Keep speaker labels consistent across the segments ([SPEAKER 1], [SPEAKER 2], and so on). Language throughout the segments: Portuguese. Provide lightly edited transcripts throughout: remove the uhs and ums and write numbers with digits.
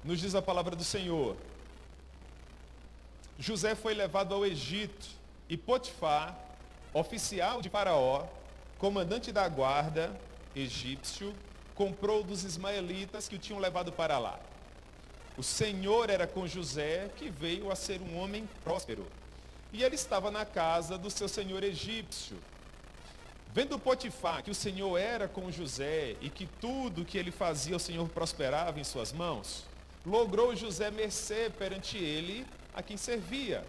[SPEAKER 1] Nos diz a palavra do Senhor: José foi levado ao Egito e Potifar, oficial de Faraó, comandante da guarda egípcio, comprou dos ismaelitas que o tinham levado para lá. O Senhor era com José, que veio a ser um homem próspero, e ele estava na casa do seu senhor egípcio. Vendo Potifar que o Senhor era com José e que tudo que ele fazia o Senhor prosperava em suas mãos, logrou José mercê perante ele a quem servia.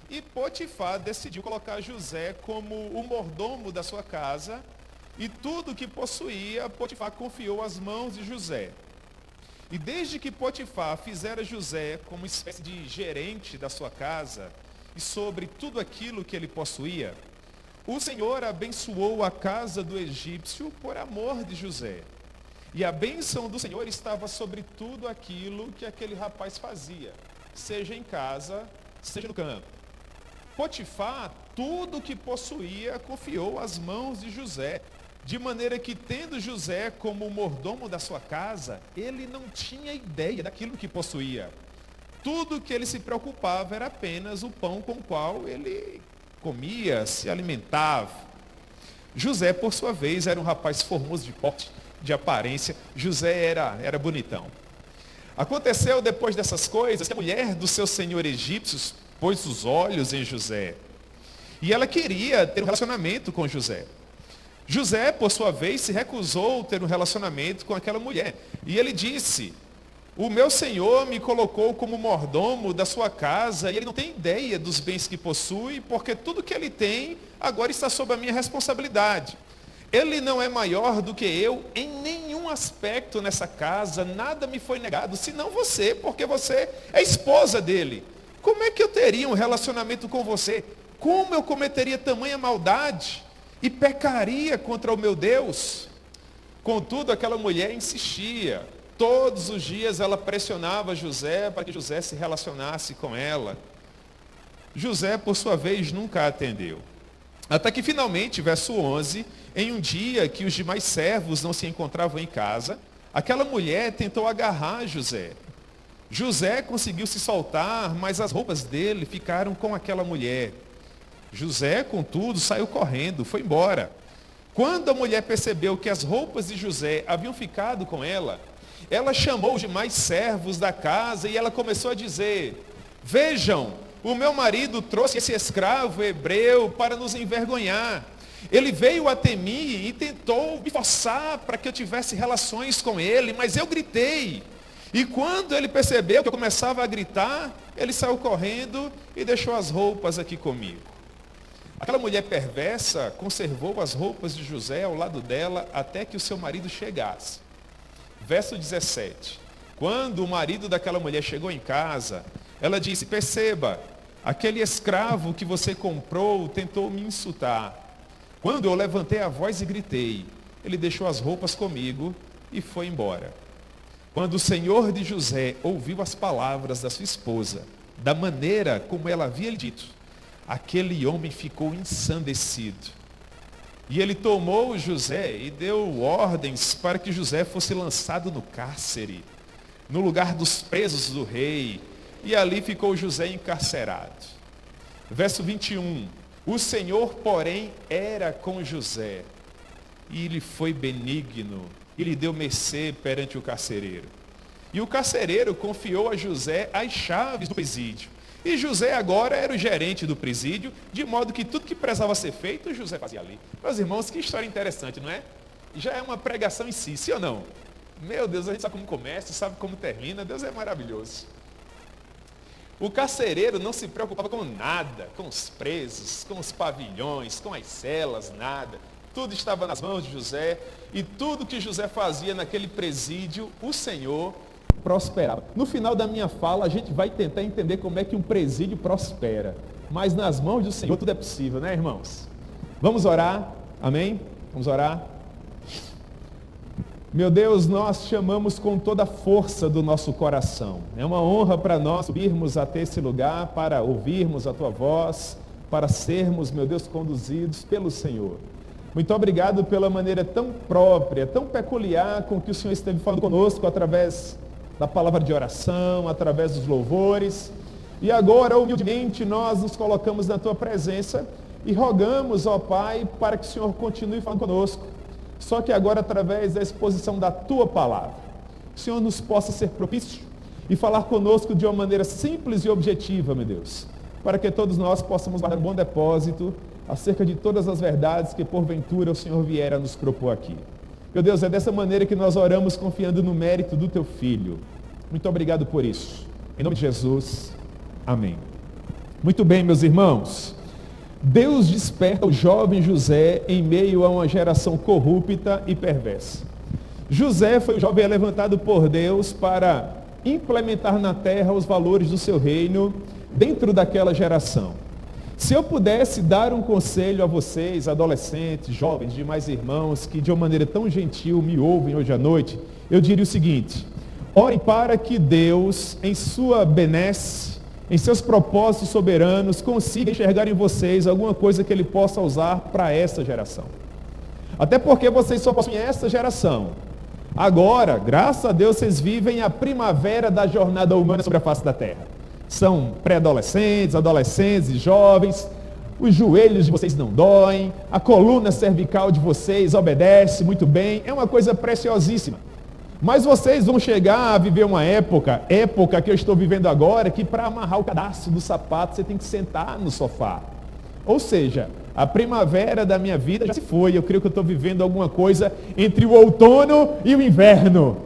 [SPEAKER 1] E Potifar decidiu colocar José como o mordomo da sua casa, e tudo que possuía, Potifar confiou às mãos de José. E desde que Potifar fizera José como espécie de gerente da sua casa, e sobre tudo aquilo que ele possuía, o Senhor abençoou a casa do egípcio por amor de José. E a bênção do Senhor estava sobre tudo aquilo que aquele rapaz fazia, seja em casa, seja no campo. Potifar, tudo o que possuía, confiou às mãos de José, de maneira que, tendo José como mordomo da sua casa, ele não tinha ideia daquilo que possuía. Tudo que ele se preocupava era apenas o pão com o qual ele comia, se alimentava. José, por sua vez, era um rapaz formoso de porte, de aparência. José era bonitão. Aconteceu depois dessas coisas que a mulher do seu senhor egípcio pôs os olhos em José. E ela queria ter um relacionamento com José. José, por sua vez, se recusou a ter um relacionamento com aquela mulher. E ele disse: o meu senhor me colocou como mordomo da sua casa, e ele não tem ideia dos bens que possui, porque tudo que ele tem agora está sob a minha responsabilidade. Ele não é maior do que eu em nenhum aspecto nessa casa, nada me foi negado, senão você, porque você é esposa dele. Como é que eu teria um relacionamento com você? Como eu cometeria tamanha maldade e pecaria contra o meu Deus? Contudo, aquela mulher insistia. Todos os dias ela pressionava José para que José se relacionasse com ela. José, por sua vez, nunca atendeu. Até que finalmente, verso 11, em um dia que os demais servos não se encontravam em casa, aquela mulher tentou agarrar José. José conseguiu se soltar, mas as roupas dele ficaram com aquela mulher. José, contudo, saiu correndo, foi embora. Quando a mulher percebeu que as roupas de José haviam ficado com ela, ela chamou os demais servos da casa e ela começou a dizer: vejam, o meu marido trouxe esse escravo hebreu para nos envergonhar. Ele veio até mim e tentou me forçar para que eu tivesse relações com ele, mas eu gritei. E quando ele percebeu que eu começava a gritar, ele saiu correndo e deixou as roupas aqui comigo. Aquela mulher perversa conservou as roupas de José ao lado dela até que o seu marido chegasse. Verso 17. Quando o marido daquela mulher chegou em casa, ela disse: perceba, aquele escravo que você comprou tentou me insultar. Quando eu levantei a voz e gritei, ele deixou as roupas comigo e foi embora. Quando o senhor de José ouviu as palavras da sua esposa, da maneira como ela havia lhe dito, aquele homem ficou ensandecido. E ele tomou José e deu ordens para que José fosse lançado no cárcere, no lugar dos presos do rei, e ali ficou José encarcerado. Verso 21. O Senhor, porém, era com José, e ele foi benigno, e lhe deu mercê perante o carcereiro. E o carcereiro confiou a José as chaves do presídio. E José agora era o gerente do presídio, de modo que tudo que precisava ser feito, José fazia ali. Meus irmãos, que história interessante, não é? Já é uma pregação em si, sim ou não? Meu Deus, a gente sabe como começa, sabe como termina, Deus é maravilhoso. O carcereiro não se preocupava com nada, com os presos, com os pavilhões, com as celas, nada. Tudo estava nas mãos de José, e tudo que José fazia naquele presídio, o Senhor prosperava. No final da minha fala, a gente vai tentar entender como é que um presídio prospera. Mas nas mãos do Senhor tudo é possível, né, irmãos? Vamos orar, amém? Vamos orar. Meu Deus, nós chamamos com toda a força do nosso coração. É uma honra para nós subirmos até esse lugar, para ouvirmos a Tua voz, para sermos, meu Deus, conduzidos pelo Senhor. Muito obrigado pela maneira tão própria, tão peculiar com que o Senhor esteve falando conosco através da palavra de oração, através dos louvores. E agora, humildemente, nós nos colocamos na tua presença e rogamos, ó Pai, para que o Senhor continue falando conosco. Só que agora, através da exposição da tua palavra, o Senhor nos possa ser propício e falar conosco de uma maneira simples e objetiva, meu Deus, para que todos nós possamos guardar um bom depósito acerca de todas as verdades que porventura o Senhor vier a nos propor aqui. Meu Deus, é dessa maneira que nós oramos confiando no mérito do teu Filho. Muito obrigado por isso. Em nome de Jesus, amém. Muito bem, meus irmãos. Deus desperta o jovem José em meio a uma geração corrupta e perversa. José foi o jovem levantado por Deus para implementar na terra os valores do seu reino dentro daquela geração. Se eu pudesse dar um conselho a vocês, adolescentes, jovens, demais irmãos, que de uma maneira tão gentil me ouvem hoje à noite, eu diria o seguinte: ore para que Deus, em sua benesse, em seus propósitos soberanos, consiga enxergar em vocês alguma coisa que Ele possa usar para essa geração. Até porque vocês só possuem essa geração. Agora, graças a Deus, vocês vivem a primavera da jornada humana sobre a face da terra. São pré-adolescentes, adolescentes e jovens, os joelhos de vocês não doem, a coluna cervical de vocês obedece muito bem, é uma coisa preciosíssima. Mas vocês vão chegar a viver uma época que eu estou vivendo agora, que para amarrar o cadastro do sapato você tem que sentar no sofá. Ou seja, a primavera da minha vida já se foi, eu creio que eu estou vivendo alguma coisa entre o outono e o inverno.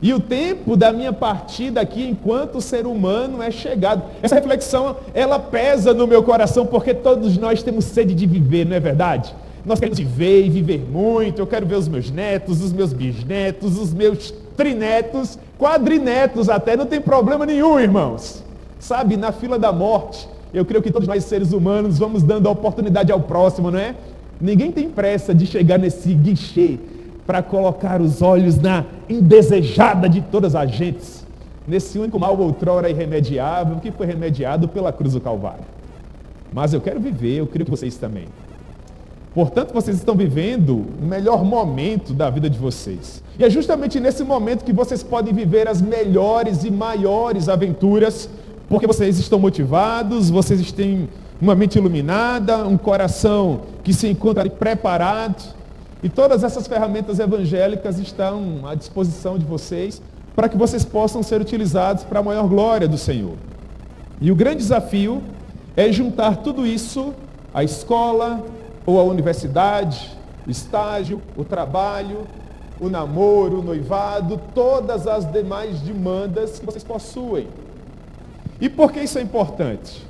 [SPEAKER 1] E o tempo da minha partida aqui enquanto ser humano é chegado. Essa reflexão, ela pesa no meu coração, porque todos nós temos sede de viver, não é verdade? Nós queremos viver e viver muito. Eu quero ver os meus netos, os meus bisnetos, os meus trinetos, quadrinetos até, não tem problema nenhum, irmãos. Sabe, na fila da morte, eu creio que todos nós seres humanos vamos dando a oportunidade ao próximo, não é? Ninguém tem pressa de chegar nesse guichê para colocar os olhos na indesejada de todas as gentes, nesse único mal outrora irremediável, que foi remediado pela cruz do Calvário. Mas eu quero viver, eu creio que vocês também. Portanto, vocês estão vivendo o melhor momento da vida de vocês. E é justamente nesse momento que vocês podem viver as melhores e maiores aventuras, porque vocês estão motivados, vocês têm uma mente iluminada, um coração que se encontra preparado. E todas essas ferramentas evangélicas estão à disposição de vocês para que vocês possam ser utilizados para a maior glória do Senhor. E o grande desafio é juntar tudo isso, a escola ou a universidade, o estágio, o trabalho, o namoro, o noivado, todas as demais demandas que vocês possuem. E por que isso é importante?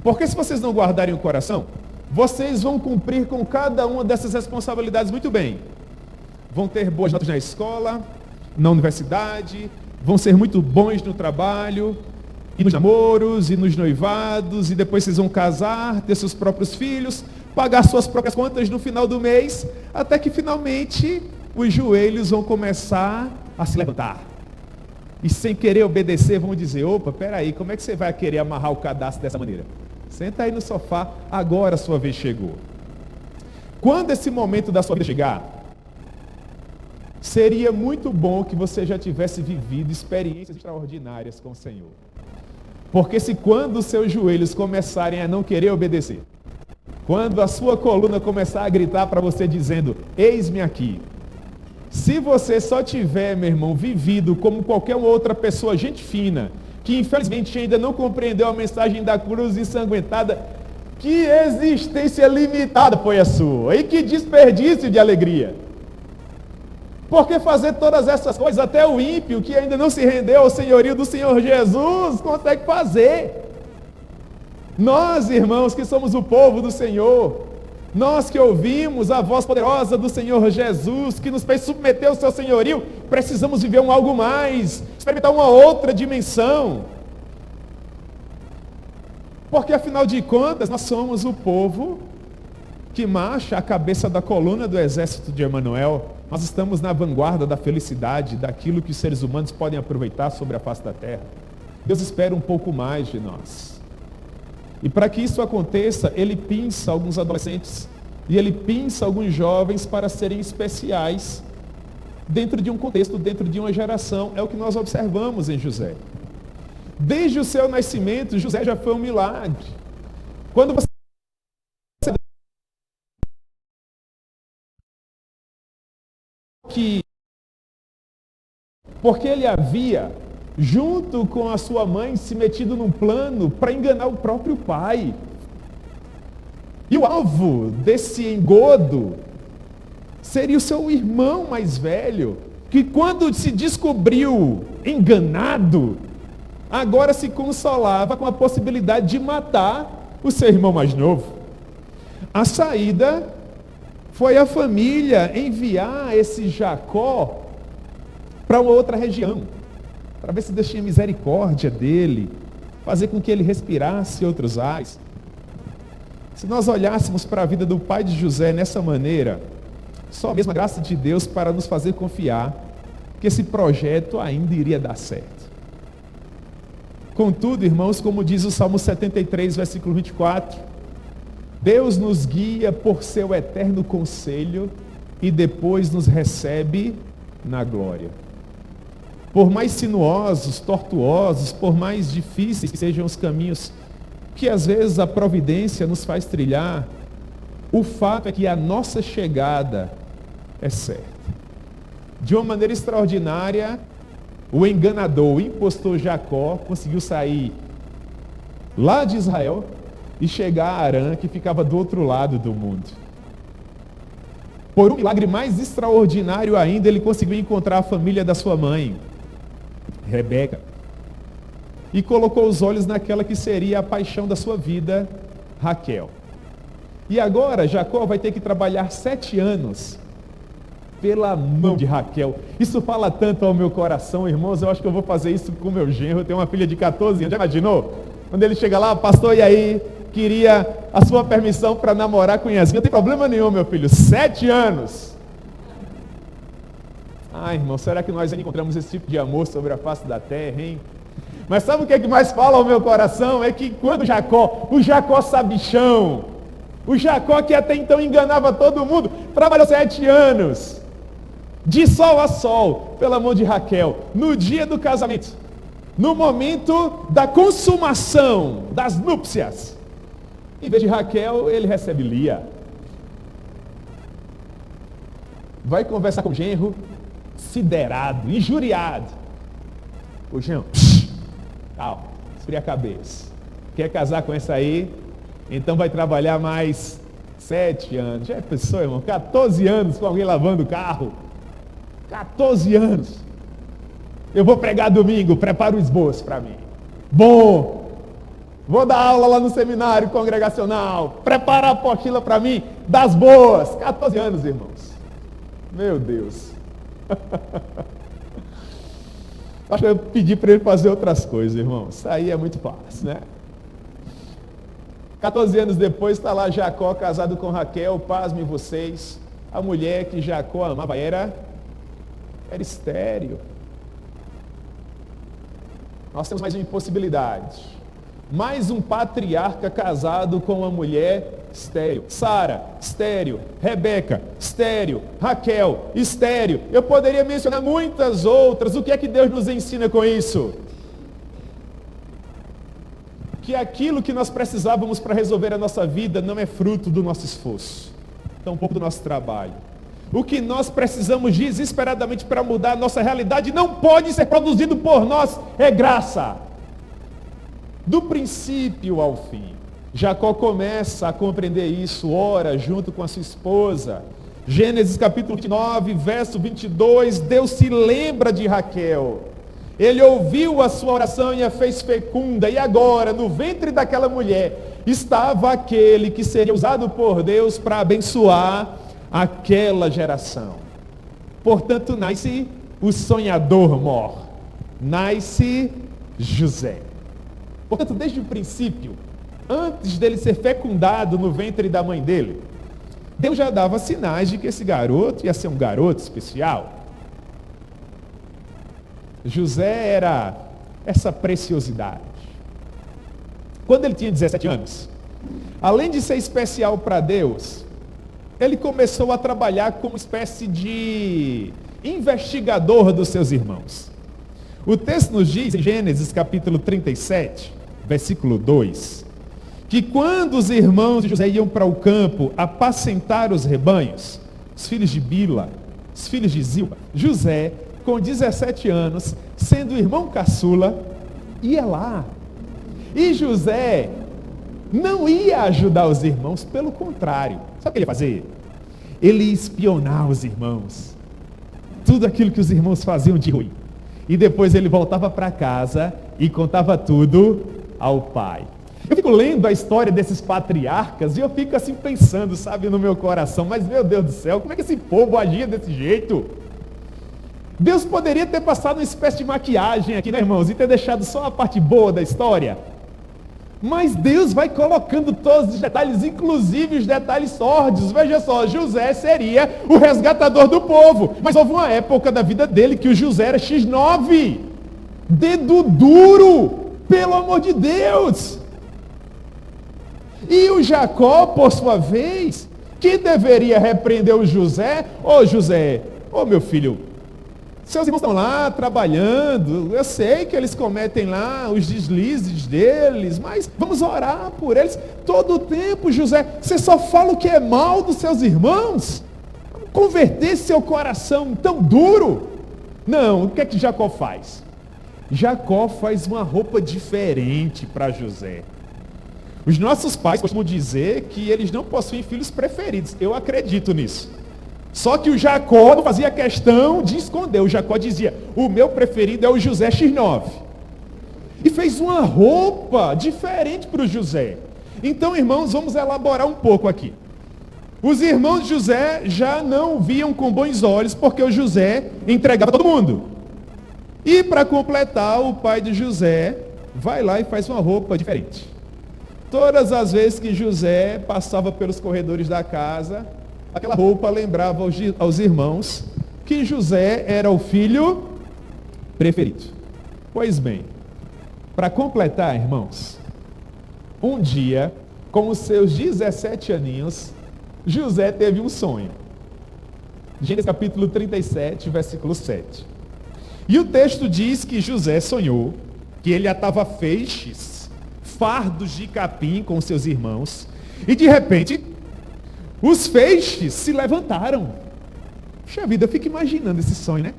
[SPEAKER 1] Porque se vocês não guardarem o coração, vocês vão cumprir com cada uma dessas responsabilidades muito bem. Vão ter boas notas na escola, na universidade, vão ser muito bons no trabalho, e nos namoros, e nos noivados, e depois vocês vão casar, ter seus próprios filhos, pagar suas próprias contas no final do mês, até que finalmente os joelhos vão começar a se levantar. E sem querer obedecer, vão dizer: opa, peraí, como é que você vai querer amarrar o cadastro dessa maneira? Senta aí no sofá, agora a sua vez chegou. Quando esse momento da sua vida chegar, seria muito bom que você já tivesse vivido experiências extraordinárias com o Senhor. Porque se quando os seus joelhos começarem a não querer obedecer, quando a sua coluna começar a gritar para você dizendo: eis-me aqui, se você só tiver, meu irmão, vivido como qualquer outra pessoa, gente fina, que infelizmente ainda não compreendeu a mensagem da cruz ensanguentada, que existência limitada foi a sua, e que desperdício de alegria. Porque fazer todas essas coisas, até o ímpio, que ainda não se rendeu ao senhorio do Senhor Jesus, consegue fazer. Nós, irmãos, que somos o povo do Senhor, nós que ouvimos a voz poderosa do Senhor Jesus, que nos fez submeter ao seu senhorio, precisamos viver um algo mais, experimentar uma outra dimensão. Porque afinal de contas, nós somos o povo que marcha a cabeça da coluna do exército de Emanuel. Nós estamos na vanguarda da felicidade, daquilo que os seres humanos podem aproveitar sobre a face da terra. Deus espera um pouco mais de nós. E para que isso aconteça, Ele pinça alguns adolescentes e Ele pinça alguns jovens para serem especiais dentro de um contexto, dentro de uma geração. É o que nós observamos em José. Desde o seu nascimento, José já foi um milagre. Quando você porque ele havia, junto com a sua mãe, se metido num plano para enganar o próprio pai. E o alvo desse engodo seria o seu irmão mais velho, que quando se descobriu enganado, agora se consolava com a possibilidade de matar o seu irmão mais novo. A saída foi a família enviar esse Jacó para uma outra região, para ver se Deus tinha misericórdia dele, fazer com que ele respirasse outros ares. Se nós olhássemos para a vida do pai de José nessa maneira, só a mesma graça de Deus para nos fazer confiar que esse projeto ainda iria dar certo. Contudo, irmãos, como diz o Salmo 73, versículo 24, Deus nos guia por seu eterno conselho e depois nos recebe na glória. Por mais sinuosos, tortuosos, por mais difíceis que sejam os caminhos que às vezes a providência nos faz trilhar, o fato é que a nossa chegada é certa. De uma maneira extraordinária, o enganador, o impostor Jacó conseguiu sair lá de Israel e chegar a Harã, que ficava do outro lado do mundo. Por um milagre mais extraordinário ainda, ele conseguiu encontrar a família da sua mãe, Rebeca, e colocou os olhos naquela que seria a paixão da sua vida, Raquel. E agora Jacó vai ter que trabalhar 7 anos pela mão de Raquel. Isso fala tanto ao meu coração, irmãos. Eu acho que eu vou fazer isso com meu genro. Eu tenho uma filha de 14 anos, já imaginou? Quando ele chega lá, pastor, e aí? Queria a sua permissão para namorar com Yasmin. Não tem problema nenhum, meu filho. 7 anos. Ah, irmão, será que nós ainda encontramos esse tipo de amor sobre a face da terra, hein? Mas sabe o que é que mais fala ao meu coração? É que quando o Jacó sabichão, o Jacó que até então enganava todo mundo, trabalhou 7 anos, de sol a sol, pela mão de Raquel, no dia do casamento, no momento da consumação das núpcias. Em vez de Raquel, ele recebe Lia. Vai conversar com o genro, siderado, injuriado. O genro, calma, esfria a cabeça. Quer casar com essa aí? Então vai trabalhar mais 7 anos. Já pensou, irmão? 14 anos com alguém lavando o carro. 14 anos. Eu vou pregar domingo, prepara o esboço para mim. Bom. Vou dar aula lá no seminário congregacional. Prepara a apostila para mim, das boas. 14 anos, irmãos. Meu Deus. Acho que eu pedi para ele fazer outras coisas, irmãos. Isso aí é muito fácil, né? 14 anos depois está lá Jacó casado com Raquel. Pasmem vocês. A mulher que Jacó amava era estéril. Nós temos mais uma impossibilidade. Mais um patriarca casado com uma mulher estéril. Sara, estéril. Rebeca, estéril. Raquel, estéril. Eu poderia mencionar muitas outras. O que é que Deus nos ensina com isso? Que aquilo que nós precisávamos para resolver a nossa vida não é fruto do nosso esforço, tampouco do nosso trabalho. O que nós precisamos desesperadamente para mudar a nossa realidade não pode ser produzido por nós, é graça. Do princípio ao fim. Jacó começa a compreender isso, ora junto com a sua esposa. Gênesis capítulo 29, verso 22, Deus se lembra de Raquel. Ele ouviu a sua oração e a fez fecunda. E agora, no ventre daquela mulher, estava aquele que seria usado por Deus para abençoar aquela geração. Portanto, nasce o sonhador mor. Nasce José. Portanto, desde o princípio, antes dele ser fecundado no ventre da mãe dele, Deus já dava sinais de que esse garoto ia ser um garoto especial. José era essa preciosidade. Quando ele tinha 17 anos, além de ser especial para Deus, ele começou a trabalhar como espécie de investigador dos seus irmãos. O texto nos diz, em Gênesis capítulo 37, versículo 2, que quando os irmãos de José iam para o campo apacentar os rebanhos, os filhos de Bila, os filhos de Zilpa, José, com 17 anos, sendo o irmão caçula, ia lá. E José não ia ajudar os irmãos, pelo contrário. Sabe o que ele ia fazer? Ele ia espionar os irmãos. Tudo aquilo que os irmãos faziam de ruim. E depois ele voltava para casa e contava tudo ao pai. Eu fico lendo a história desses patriarcas e eu fico assim pensando, sabe, no meu coração, mas meu Deus do céu, como é que esse povo agia desse jeito? Deus poderia ter passado uma espécie de maquiagem aqui, né, irmãos, e ter deixado só a parte boa da história. Mas Deus vai colocando todos os detalhes, inclusive os detalhes sórdidos. Veja só, José seria o resgatador do povo. Mas houve uma época da vida dele que o José era X9. Dedo duro, pelo amor de Deus. E o Jacó, por sua vez, que deveria repreender o José. José, meu filho, seus irmãos estão lá trabalhando, eu sei que eles cometem lá os deslizes deles, mas vamos orar por eles todo o tempo, José. Você só fala o que é mal dos seus irmãos? Converter seu coração tão duro? Não, o que é que Jacó faz? Jacó faz uma roupa diferente para José. Os nossos pais costumam dizer que eles não possuem filhos preferidos. Eu acredito nisso. Só que o Jacó não fazia questão de esconder. O Jacó dizia, o meu preferido é o José X9. E fez uma roupa diferente para o José. Então, irmãos, vamos elaborar um pouco aqui. Os irmãos de José já não viam com bons olhos, porque o José entregava todo mundo. E para completar, o pai de José vai lá e faz uma roupa diferente. Todas as vezes que José passava pelos corredores da casa, aquela roupa lembrava aos irmãos que José era o filho preferido. Pois bem, para completar, irmãos, um dia, com os seus 17 aninhos, José teve um sonho. Gênesis capítulo 37, versículo 7. E o texto diz que José sonhou que ele atava feixes, fardos de capim com seus irmãos, e de repente os feixes se levantaram. Puxa vida, eu fico imaginando esse sonho, né?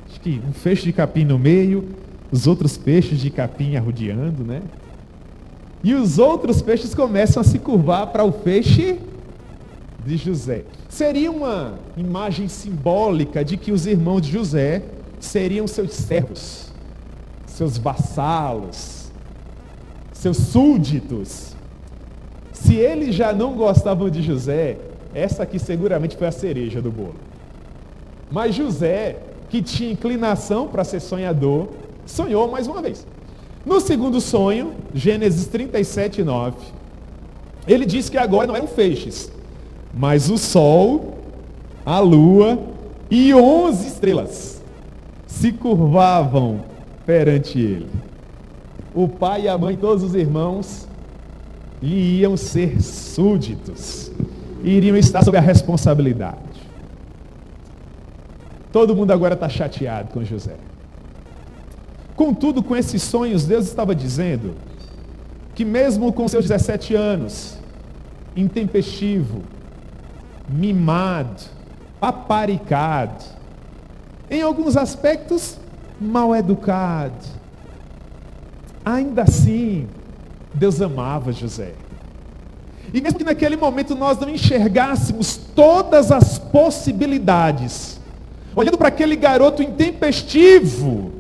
[SPEAKER 1] Acho que um feixe de capim no meio, os outros peixes de capim arrodeando, né? E os outros peixes começam a se curvar para o feixe de José. Seria uma imagem simbólica de que os irmãos de José seriam seus servos, seus vassalos, seus súditos. Se eles já não gostavam de José, essa aqui seguramente foi a cereja do bolo. Mas José, que tinha inclinação para ser sonhador, sonhou mais uma vez. No segundo sonho, Gênesis 37, 9, ele diz que agora não eram feixes, mas o sol, a lua e 11 estrelas se curvavam perante ele. O pai e a mãe, todos os irmãos, lhe iam ser súditos, iriam estar sob a responsabilidade. Todo mundo agora está chateado com José. Contudo, com esses sonhos, Deus estava dizendo que mesmo com seus 17 anos, intempestivo, mimado, paparicado, em alguns aspectos, mal educado, ainda assim, Deus amava José. E mesmo que naquele momento nós não enxergássemos todas as possibilidades, olhando para aquele garoto intempestivo,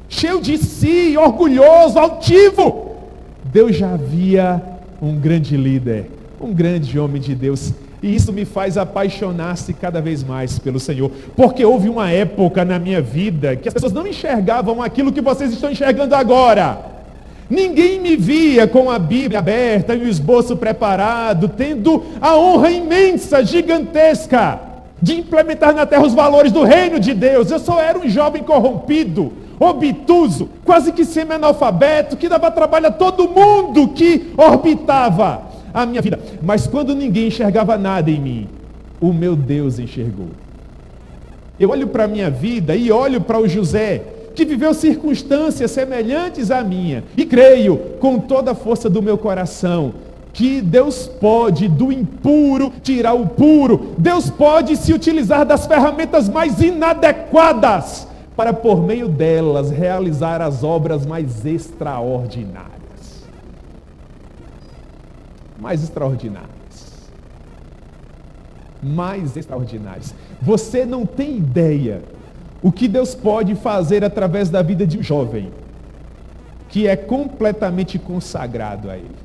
[SPEAKER 1] cheio de si, orgulhoso, altivo, Deus já via um grande líder, um grande homem de Deus. E isso me faz apaixonar-se cada vez mais pelo Senhor. Porque houve uma época na minha vida que as pessoas não enxergavam aquilo que vocês estão enxergando agora. Ninguém me via com a Bíblia aberta e o esboço preparado, tendo a honra imensa, gigantesca, de implementar na terra os valores do reino de Deus. Eu só era um jovem corrompido, obtuso, quase que semi-analfabeto, que dava trabalho a todo mundo que orbitava a minha vida. Mas quando ninguém enxergava nada em mim, o meu Deus enxergou. Eu olho para a minha vida e olho para o José, que viveu circunstâncias semelhantes à minha, e creio com toda a força do meu coração que Deus pode do impuro tirar o puro. Deus pode se utilizar das ferramentas mais inadequadas para, por meio delas, realizar as obras mais extraordinárias. Mais extraordinárias. Mais extraordinárias. Você não tem ideia o que Deus pode fazer através da vida de um jovem que é completamente consagrado a Ele.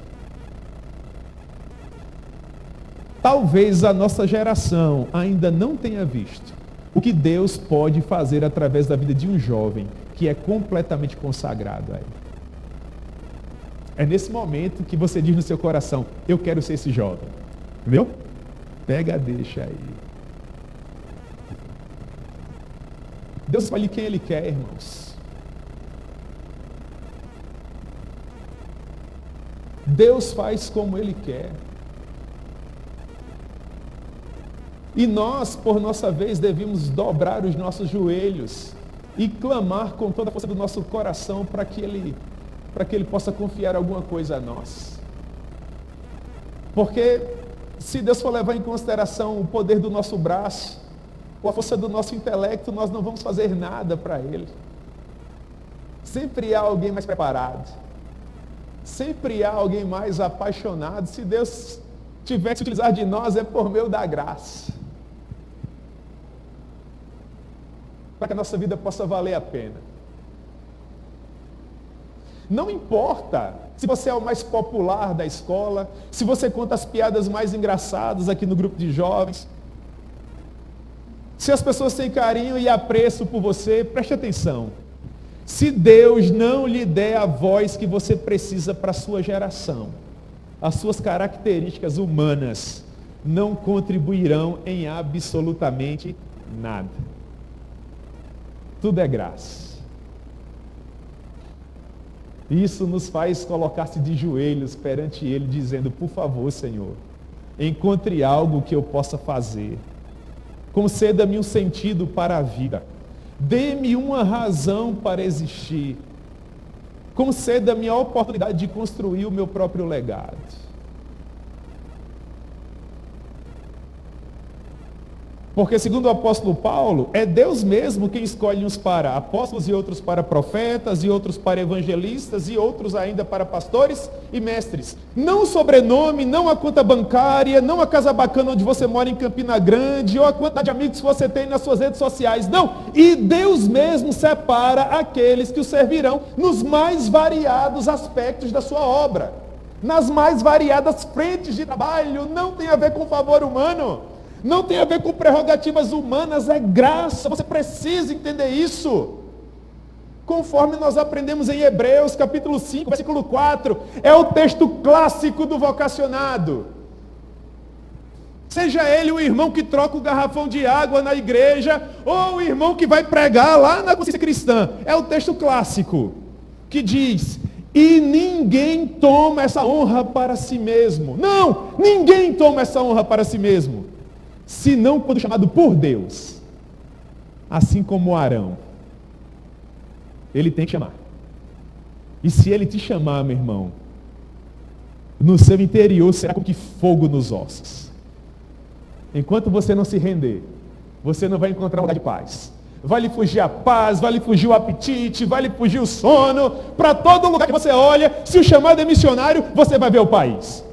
[SPEAKER 1] Talvez a nossa geração ainda não tenha visto o que Deus pode fazer através da vida de um jovem que é completamente consagrado a Ele. É nesse momento que você diz no seu coração: eu quero ser esse jovem. Entendeu? Pega, deixa aí. Deus escolhe quem Ele quer, irmãos. Deus faz como Ele quer. E nós, por nossa vez, devemos dobrar os nossos joelhos e clamar com toda a força do nosso coração para que Ele possa confiar alguma coisa a nós. Porque se Deus for levar em consideração o poder do nosso braço, ou a força do nosso intelecto, nós não vamos fazer nada para Ele. Sempre há alguém mais preparado. Sempre há alguém mais apaixonado. Se Deus tiver que se utilizar de nós, é por meio da graça. Para que a nossa vida possa valer a pena. Não importa se você é o mais popular da escola, se você conta as piadas mais engraçadas aqui no grupo de jovens, se as pessoas têm carinho e apreço por você, preste atenção. Se Deus não lhe der a voz que você precisa para a sua geração, as suas características humanas não contribuirão em absolutamente nada. Tudo é graça. Isso nos faz colocar-se de joelhos perante Ele, dizendo: por favor, Senhor, encontre algo que eu possa fazer. Conceda-me um sentido para a vida. Dê-me uma razão para existir. Conceda-me a oportunidade de construir o meu próprio legado. Porque, segundo o apóstolo Paulo, é Deus mesmo quem escolhe uns para apóstolos e outros para profetas e outros para evangelistas e outros ainda para pastores e mestres. Não o sobrenome, não a conta bancária, não a casa bacana onde você mora em Campina Grande ou a quantidade de amigos que você tem nas suas redes sociais. Não. E Deus mesmo separa aqueles que o servirão nos mais variados aspectos da sua obra. Nas mais variadas frentes de trabalho. Não tem a ver com favor humano. Não tem a ver com prerrogativas humanas, é graça. Você precisa entender isso. Conforme nós aprendemos em Hebreus, capítulo 5, versículo 4, é o texto clássico do vocacionado. Seja ele o irmão que troca o garrafão de água na igreja, ou o irmão que vai pregar lá na consciência cristã. É o texto clássico, que diz: e ninguém toma essa honra para si mesmo. Não, ninguém toma essa honra para si mesmo. Senão quando chamado por Deus, assim como Arão, ele tem que chamar. E se ele te chamar, meu irmão, no seu interior será como que fogo nos ossos. Enquanto você não se render, você não vai encontrar um lugar de paz. Vai lhe fugir a paz, vai lhe fugir o apetite, vai lhe fugir o sono. Para todo lugar que você olha, se o chamado é missionário, você vai ver o país.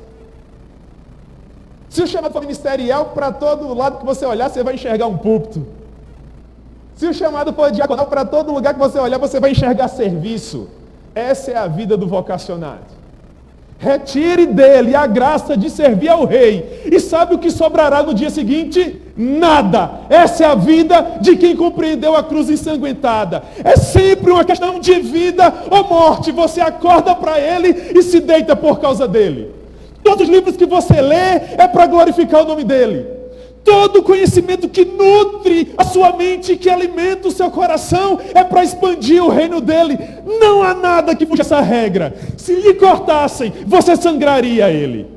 [SPEAKER 1] Se o chamado for ministerial, para todo lado que você olhar, você vai enxergar um púlpito. Se o chamado for diaconal, para todo lugar que você olhar, você vai enxergar serviço. Essa é a vida do vocacionado. Retire dele a graça de servir ao rei. E sabe o que sobrará no dia seguinte? Nada. Essa é a vida de quem compreendeu a cruz ensanguentada. É sempre uma questão de vida ou morte. Você acorda para ele e se deita por causa dele. Todos os livros que você lê é para glorificar o nome dele. Todo conhecimento que nutre a sua mente, que alimenta o seu coração, é para expandir o reino dele. Não há nada que fuja essa regra. Se lhe cortassem, você sangraria ele.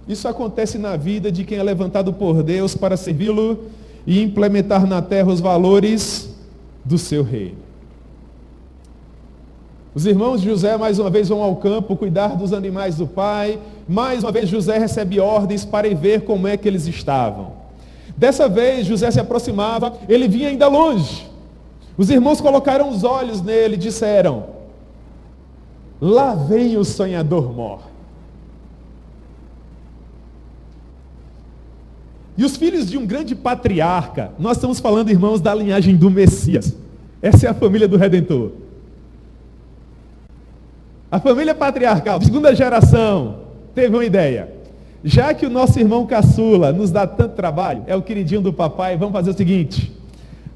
[SPEAKER 1] Isso acontece na vida de quem é levantado por Deus para servi-lo e implementar na terra os valores do seu reino. Os irmãos de José mais uma vez vão ao campo cuidar dos animais do pai. Mais uma vez José recebe ordens para ir ver como é que eles estavam. Dessa vez José se aproximava, ele vinha ainda longe. Os irmãos colocaram os olhos nele e disseram: lá vem o sonhador mor. E os filhos de um grande patriarca, nós estamos falando, irmãos, da linhagem do Messias. Essa é a família do Redentor. A família patriarcal, segunda geração, teve uma ideia. Já que o nosso irmão caçula nos dá tanto trabalho, é o queridinho do papai, vamos fazer o seguinte: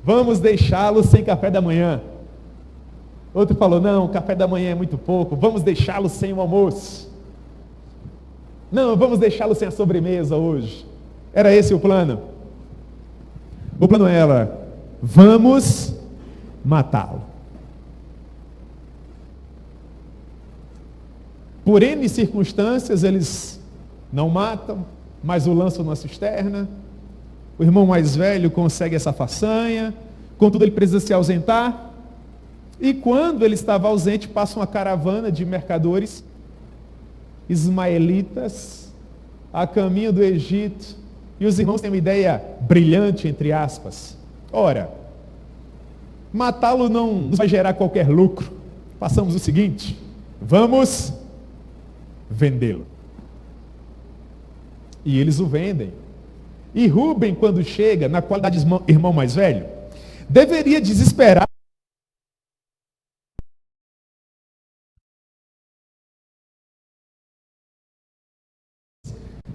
[SPEAKER 1] vamos deixá-lo sem café da manhã. Outro falou: não, café da manhã é muito pouco, vamos deixá-lo sem o almoço. Não, vamos deixá-lo sem a sobremesa hoje. Era esse o plano. O plano era: vamos matá-lo. Por N circunstâncias, eles não matam, mas o lançam na cisterna. O irmão mais velho consegue essa façanha, contudo ele precisa se ausentar. E quando ele estava ausente, passa uma caravana de mercadores ismaelitas a caminho do Egito. E os irmãos têm uma ideia brilhante, entre aspas. Ora, matá-lo não nos vai gerar qualquer lucro. Façamos o seguinte: vamos vendê-lo. E eles o vendem. E Rúben, quando chega, na qualidade de irmão mais velho, deveria desesperar.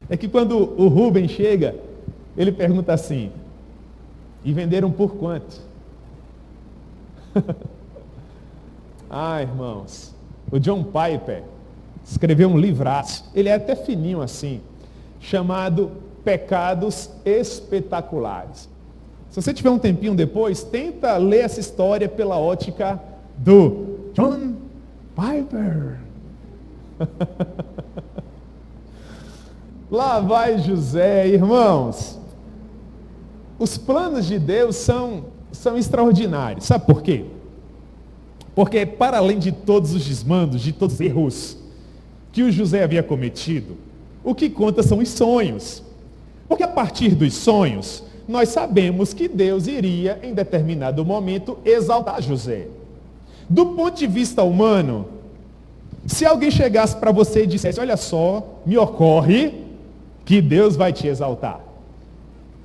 [SPEAKER 1] É que quando o Rúben chega, ele pergunta assim: e venderam por quanto? Ah, irmãos, o John Piper escreveu um livraço, ele é até fininho assim, chamado Pecados Espetaculares. Se você tiver um tempinho depois, tenta ler essa história pela ótica do John Piper. Lá vai José, irmãos. Os planos de Deus são extraordinários. Sabe por quê? Porque para além de todos os desmandos, de todos os erros que o José havia cometido, o que conta são os sonhos. Porque a partir dos sonhos, nós sabemos que Deus iria, em determinado momento, exaltar José. Do ponto de vista humano, se alguém chegasse para você e dissesse: olha só, me ocorre que Deus vai te exaltar,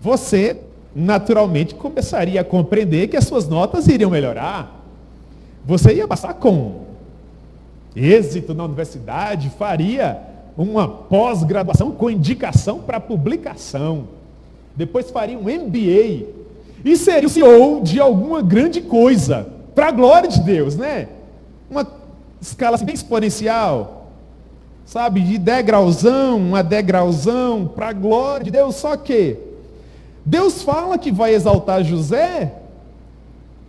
[SPEAKER 1] você naturalmente começaria a compreender que as suas notas iriam melhorar. Você ia passar com êxito na universidade, faria uma pós-graduação com indicação para publicação, depois faria um MBA e seria o CEO de alguma grande coisa, para a glória de Deus, né? Uma escala assim, bem exponencial, sabe, de degrauzão a degrauzão, para a glória de Deus. Só que Deus fala que vai exaltar José,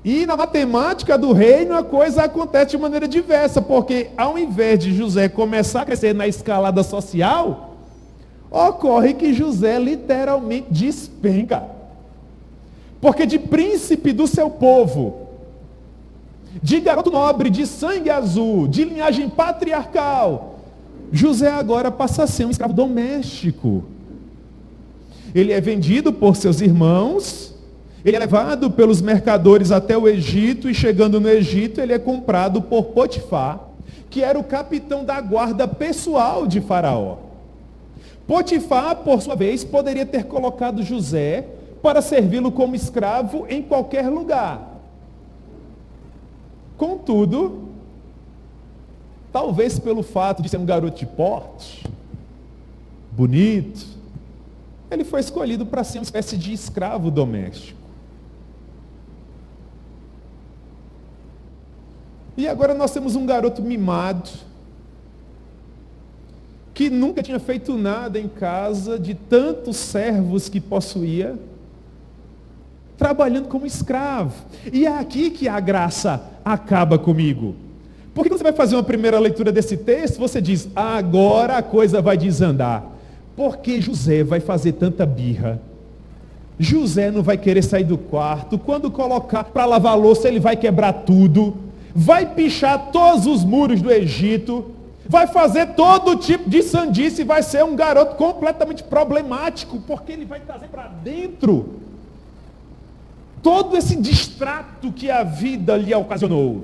[SPEAKER 1] e na matemática do reino a coisa acontece de maneira diversa, porque ao invés de José começar a crescer na escalada social, ocorre que José literalmente despenca. Porque de príncipe do seu povo, de garoto nobre, de sangue azul, de linhagem patriarcal, José agora passa a ser um escravo doméstico. Ele é vendido por seus irmãos, ele é levado pelos mercadores até o Egito, e chegando no Egito, ele é comprado por Potifar, que era o capitão da guarda pessoal de Faraó. Potifar, por sua vez, poderia ter colocado José para servi-lo como escravo em qualquer lugar. Contudo, talvez pelo fato de ser um garoto de porte, bonito, ele foi escolhido para ser uma espécie de escravo doméstico. E agora nós temos um garoto mimado, que nunca tinha feito nada em casa, de tantos servos que possuía, trabalhando como escravo. E é aqui que a graça acaba comigo. Porque quando você vai fazer uma primeira leitura desse texto, você diz: agora a coisa vai desandar. Por que José vai fazer tanta birra? José não vai querer sair do quarto. Quando colocar para lavar a louça, ele vai quebrar tudo. Vai pichar todos os muros do Egito. Vai fazer todo tipo de sandice. Vai ser um garoto completamente problemático. Porque ele vai trazer para dentro todo esse distrato que a vida lhe ocasionou.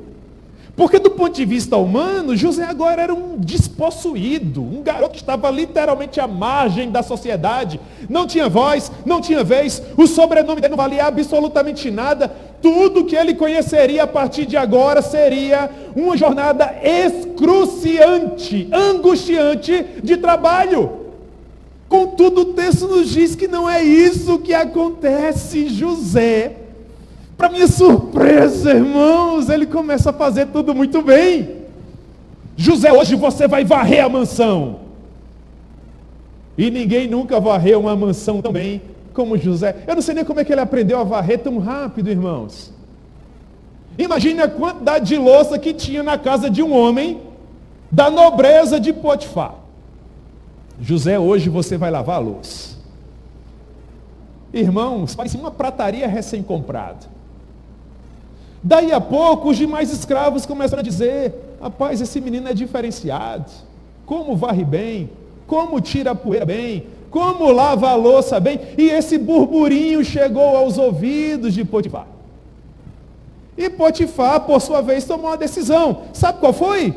[SPEAKER 1] Porque do ponto de vista humano, José agora era um despossuído, um garoto que estava literalmente à margem da sociedade, não tinha voz, não tinha vez, o sobrenome dele não valia absolutamente nada, tudo que ele conheceria a partir de agora seria uma jornada excruciante, angustiante de trabalho. Contudo, o texto nos diz que não é isso que acontece. José, para minha surpresa, irmãos, ele começa a fazer tudo muito bem. José, hoje você vai varrer a mansão. E ninguém nunca varreu uma mansão tão bem como José. Eu não sei nem como é que ele aprendeu a varrer tão rápido, irmãos. Imagine a quantidade de louça que tinha na casa de um homem da nobreza de Potifar. José, hoje você vai lavar a louça. Irmãos, parecia uma prataria recém-comprada. Daí a pouco, os demais escravos começaram a dizer: rapaz, esse menino é diferenciado. Como varre bem, como tira a poeira bem, como lava a louça bem. E esse burburinho chegou aos ouvidos de Potifar. E Potifar, por sua vez, tomou uma decisão. Sabe qual foi?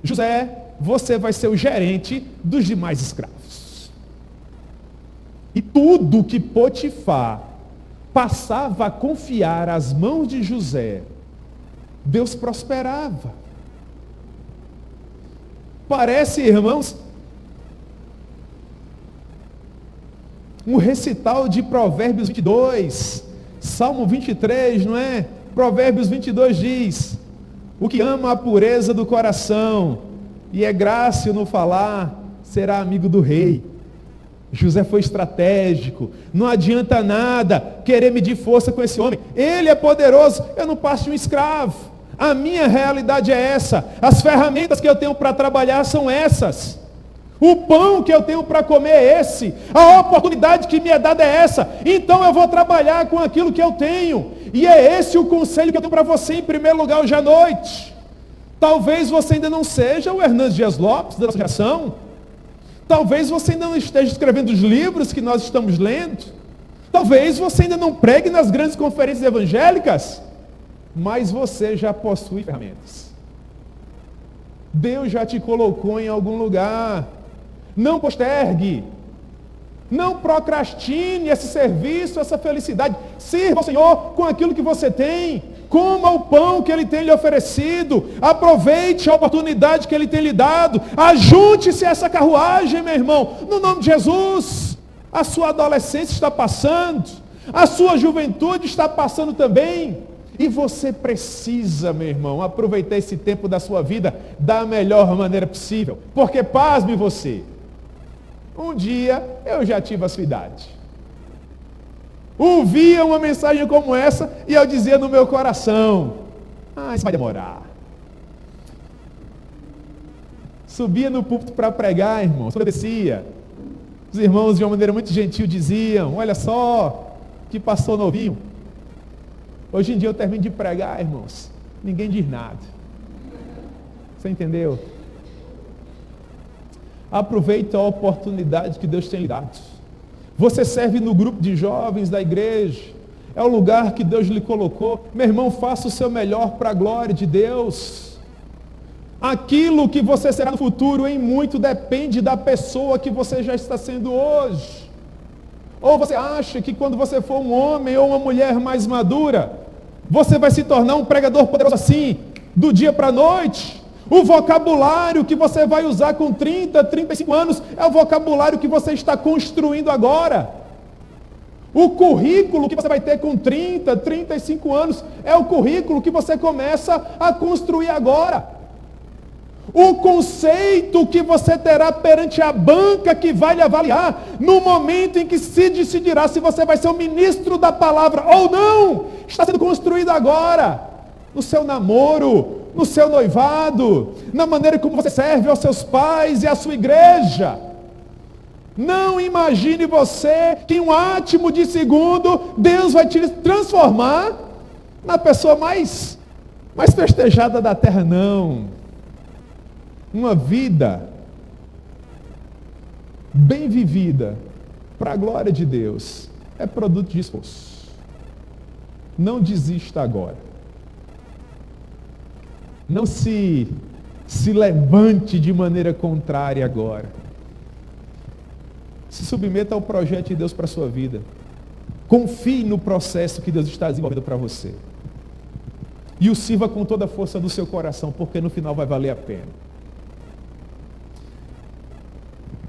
[SPEAKER 1] José, você vai ser o gerente dos demais escravos. E tudo que Potifar passava a confiar às mãos de José, Deus prosperava. Parece, irmãos, um recital de Provérbios 22, Salmo 23, não é? Provérbios 22 diz: o que ama a pureza do coração e é grácil no falar, será amigo do rei. José foi estratégico. Não adianta nada querer medir força com esse homem. Ele é poderoso. Eu não passo de um escravo. A minha realidade é essa. As ferramentas que eu tenho para trabalhar são essas. O pão que eu tenho para comer é esse. A oportunidade que me é dada é essa. Então eu vou trabalhar com aquilo que eu tenho. E é esse o conselho que eu tenho para você em primeiro lugar hoje à noite. Talvez você ainda não seja o Hernandes Dias Lopes da nossa geração. Talvez você ainda não esteja escrevendo os livros que nós estamos lendo. Talvez você ainda não pregue nas grandes conferências evangélicas. Mas você já possui ferramentas. Deus já te colocou em algum lugar. Não postergue. Não procrastine esse serviço, essa felicidade. Sirva ao Senhor com aquilo que você tem. Coma o pão que Ele tem lhe oferecido. Aproveite a oportunidade que Ele tem lhe dado. Ajunte-se a essa carruagem, meu irmão. No nome de Jesus. A sua adolescência está passando. A sua juventude está passando também. E você precisa, meu irmão, aproveitar esse tempo da sua vida da melhor maneira possível. Porque, pasme você, um dia eu já tive a sua idade. Ouvia uma mensagem como essa e eu dizia no meu coração: isso vai demorar. Subia no púlpito para pregar, irmãos, quando eu descia, os irmãos de uma maneira muito gentil diziam: olha só, que pastor novinho. Hoje em dia eu termino de pregar, irmãos, ninguém diz nada. Você entendeu? Aproveita a oportunidade que Deus tem lhe dado. Você serve no grupo de jovens da igreja. É o lugar que Deus lhe colocou. Meu irmão, faça o seu melhor para a glória de Deus. Aquilo que você será no futuro, em muito, depende da pessoa que você já está sendo hoje. Ou você acha que quando você for um homem ou uma mulher mais madura, você vai se tornar um pregador poderoso assim, do dia para a noite? O vocabulário que você vai usar com 30, 35 anos é o vocabulário que você está construindo agora. O currículo que você vai ter com 30, 35 anos é o currículo que você começa a construir agora. O conceito que você terá perante a banca que vai lhe avaliar no momento em que se decidirá se você vai ser o ministro da palavra ou não, está sendo construído agora. No seu namoro, no seu noivado, na maneira como você serve aos seus pais e à sua igreja. Não imagine você que em um átimo de segundo Deus vai te transformar na pessoa mais festejada da terra, não. Uma vida bem vivida para a glória de Deus é produto de esforço. Não desista agora. Não se levante de maneira contrária agora. Se submeta ao projeto de Deus para a sua vida. Confie no processo que Deus está desenvolvendo para você. E o sirva com toda a força do seu coração, porque no final vai valer a pena.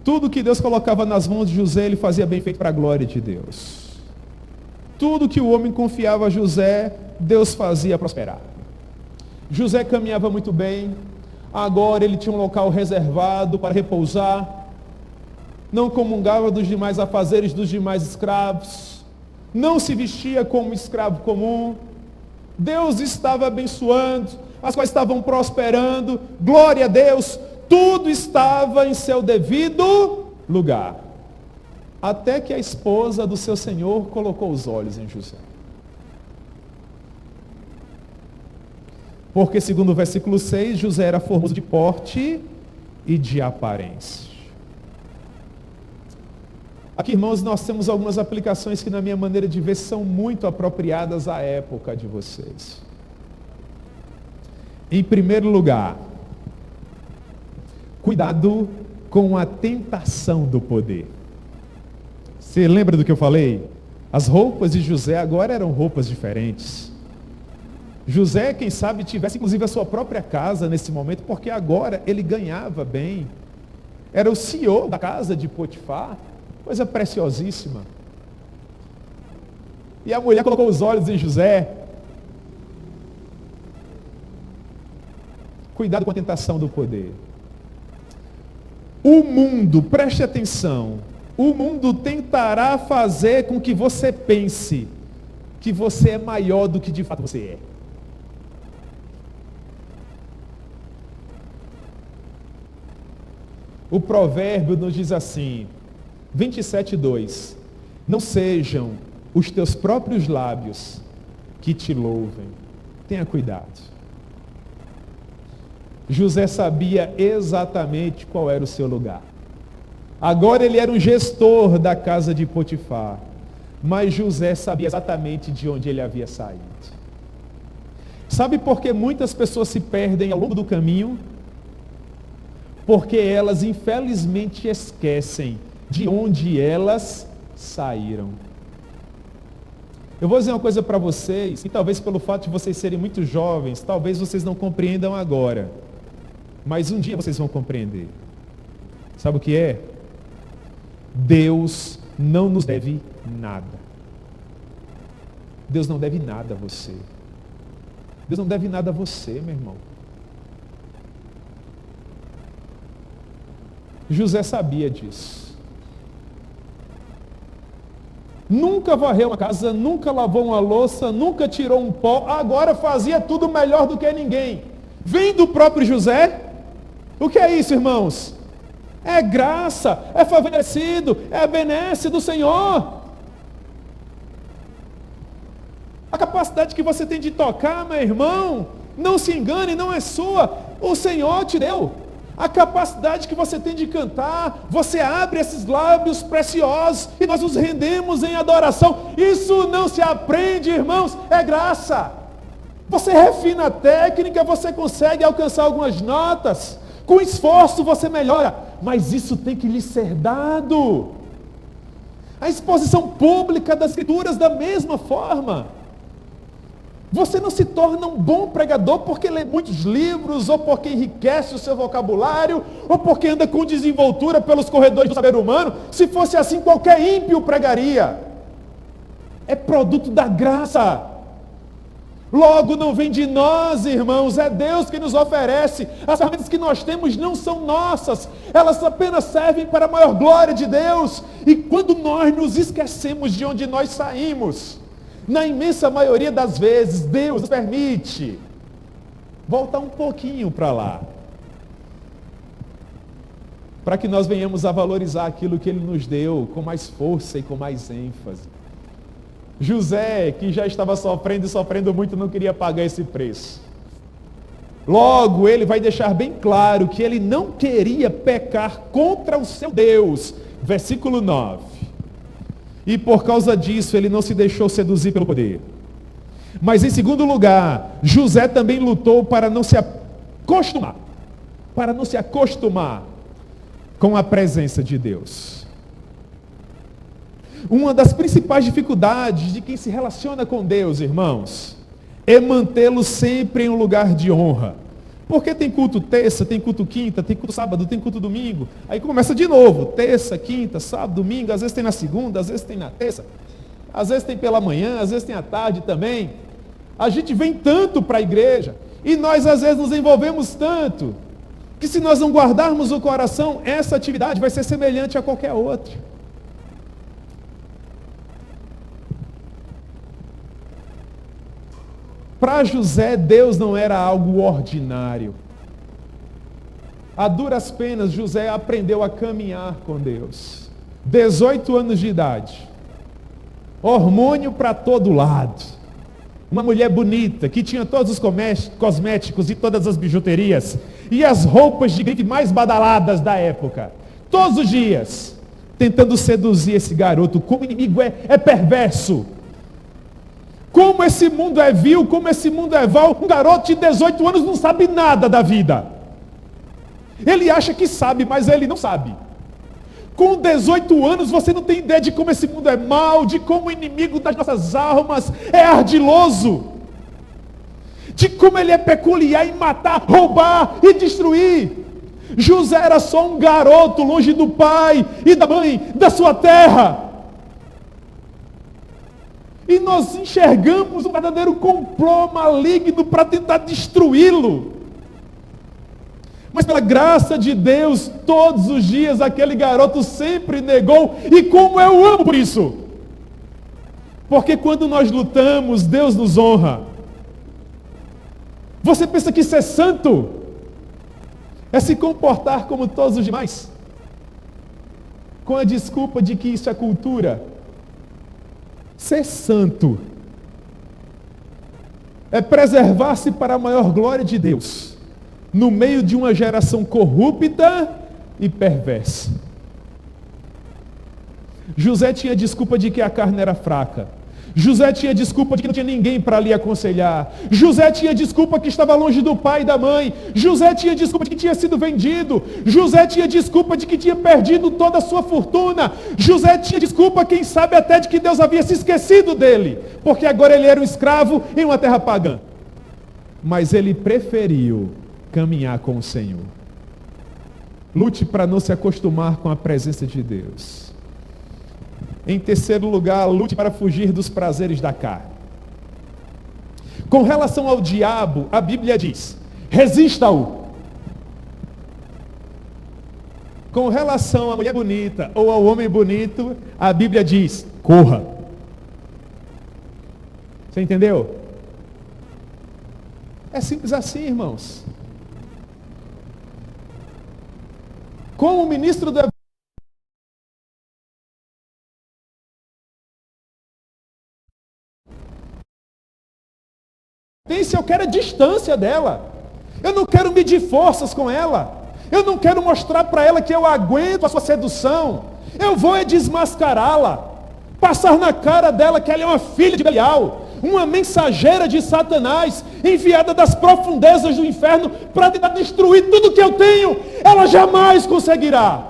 [SPEAKER 1] Tudo que Deus colocava nas mãos de José, ele fazia bem feito para a glória de Deus. Tudo que o homem confiava a José, Deus fazia prosperar. José caminhava muito bem. Agora ele tinha um local reservado para repousar. Não comungava dos demais afazeres dos demais escravos. Não se vestia como escravo comum. Deus estava abençoando. As coisas estavam prosperando. Glória a Deus. Tudo estava em seu devido lugar. Até que a esposa do seu senhor colocou os olhos em José. Porque, segundo o versículo 6, José era formoso de porte e de aparência. Aqui, irmãos, nós temos algumas aplicações que, na minha maneira de ver, são muito apropriadas à época de vocês. Em primeiro lugar, cuidado com a tentação do poder. Você lembra do que eu falei? As roupas de José agora eram roupas diferentes. José, quem sabe, tivesse inclusive a sua própria casa nesse momento, porque agora ele ganhava bem. Era o CEO da casa de Potifar. Coisa preciosíssima. E a mulher colocou os olhos em José. Cuidado com a tentação do poder. O mundo, preste atenção, o mundo tentará fazer com que você pense que você é maior do que de fato você é. O provérbio nos diz assim, 27:2, não sejam os teus próprios lábios que te louvem. Tenha cuidado. José sabia exatamente qual era o seu lugar. Agora ele era um gestor da casa de Potifar, mas José sabia exatamente de onde ele havia saído. Sabe por que muitas pessoas se perdem ao longo do caminho? Porque elas infelizmente esquecem de onde elas saíram. Eu vou dizer uma coisa para vocês, e talvez pelo fato de vocês serem muito jovens, talvez vocês não compreendam agora. Mas um dia vocês vão compreender. Sabe o que é? Deus não nos deve nada. Deus não deve nada a você. Deus não deve nada a você, meu irmão. José sabia disso. Nunca varreu uma casa, nunca lavou uma louça, nunca tirou um pó, agora fazia tudo melhor do que ninguém. Vem do próprio José. O que é isso, irmãos? É graça, é favorecido, é a benesse do Senhor. A capacidade que você tem de tocar, meu irmão, não se engane, não é sua, o Senhor te deu. A capacidade que você tem de cantar, você abre esses lábios preciosos e nós nos rendemos em adoração. Isso não se aprende, irmãos, é graça. Você refina a técnica, você consegue alcançar algumas notas. Com esforço você melhora, mas isso tem que lhe ser dado. A exposição pública das Escrituras da mesma forma. Você não se torna um bom pregador porque lê muitos livros, ou porque enriquece o seu vocabulário, ou porque anda com desenvoltura pelos corredores do saber humano. Se fosse assim, qualquer ímpio pregaria. É produto da graça. Logo não vem de nós, irmãos, é Deus que nos oferece. As ferramentas que nós temos não são nossas, elas apenas servem para a maior glória de Deus. E quando nós nos esquecemos de onde nós saímos, na imensa maioria das vezes, Deus nos permite voltar um pouquinho para lá. para que nós venhamos a valorizar aquilo que Ele nos deu com mais força e com mais ênfase. José, que já estava sofrendo e sofrendo muito, não queria pagar esse preço. Logo, ele vai deixar bem claro que ele não queria pecar contra o seu Deus. Versículo 9. E por causa disso, ele não se deixou seduzir pelo poder. Mas em segundo lugar, José também lutou para não se acostumar com a presença de Deus. Uma das principais dificuldades de quem se relaciona com Deus, irmãos, é mantê-lo sempre em um lugar de honra. Porque tem culto terça, tem culto quinta, tem culto sábado, tem culto domingo. Aí começa de novo, terça, quinta, sábado, domingo, às vezes tem na segunda, às vezes tem na terça, às vezes tem pela manhã, às vezes tem à tarde também. A gente vem tanto para a igreja, e nós às vezes nos envolvemos tanto, que se nós não guardarmos o coração, essa atividade vai ser semelhante a qualquer outra. Para José, Deus não era algo ordinário. A duras penas, José aprendeu a caminhar com Deus. 18 anos de idade. Hormônio para todo lado. Uma mulher bonita, que tinha todos os cosméticos e todas as bijuterias. E as roupas de grife mais badaladas da época. Todos os dias, tentando seduzir esse garoto. Como o inimigo é perverso. Como esse mundo é vil, como esse mundo é mau. Um garoto de 18 anos não sabe nada da vida. Ele acha que sabe, mas ele não sabe. Com 18 anos você não tem ideia de como esse mundo é mau, de como o inimigo das nossas almas é ardiloso. De como ele é peculiar em matar, roubar e destruir. José era só um garoto longe do pai e da mãe, da sua terra. E nós enxergamos um verdadeiro complô maligno para tentar destruí-lo. Mas pela graça de Deus, todos os dias aquele garoto sempre negou. E como eu amo por isso! Porque quando nós lutamos, Deus nos honra. Você pensa que isso é santo? É se comportar como todos os demais? Com a desculpa de que isso é cultura? Ser santo é preservar-se para a maior glória de Deus, no meio de uma geração corrupta e perversa. José tinha desculpa de que a carne era fraca. José tinha desculpa de que não tinha ninguém para lhe aconselhar. José tinha desculpa que estava longe do pai e da mãe. José tinha desculpa de que tinha sido vendido. José tinha desculpa de que tinha perdido toda a sua fortuna. José tinha desculpa, quem sabe até, de que Deus havia se esquecido dele, porque agora ele era um escravo em uma terra pagã. Mas ele preferiu caminhar com o Senhor. Lute para não se acostumar com a presença de Deus. Em terceiro lugar, lute para fugir dos prazeres da carne. Com relação ao diabo, a Bíblia diz: resista-o. Com relação à mulher bonita ou ao homem bonito, a Bíblia diz: corra. Você entendeu? É simples assim, irmãos. Como o ministro do eu quero a distância dela. Eu não quero medir forças com ela. Eu não quero mostrar para ela que eu aguento a sua sedução. Eu vou desmascará-la. Passar na cara dela que ela é uma filha de Belial, uma mensageira de Satanás, enviada das profundezas do inferno para tentar destruir tudo que eu tenho. Ela jamais conseguirá.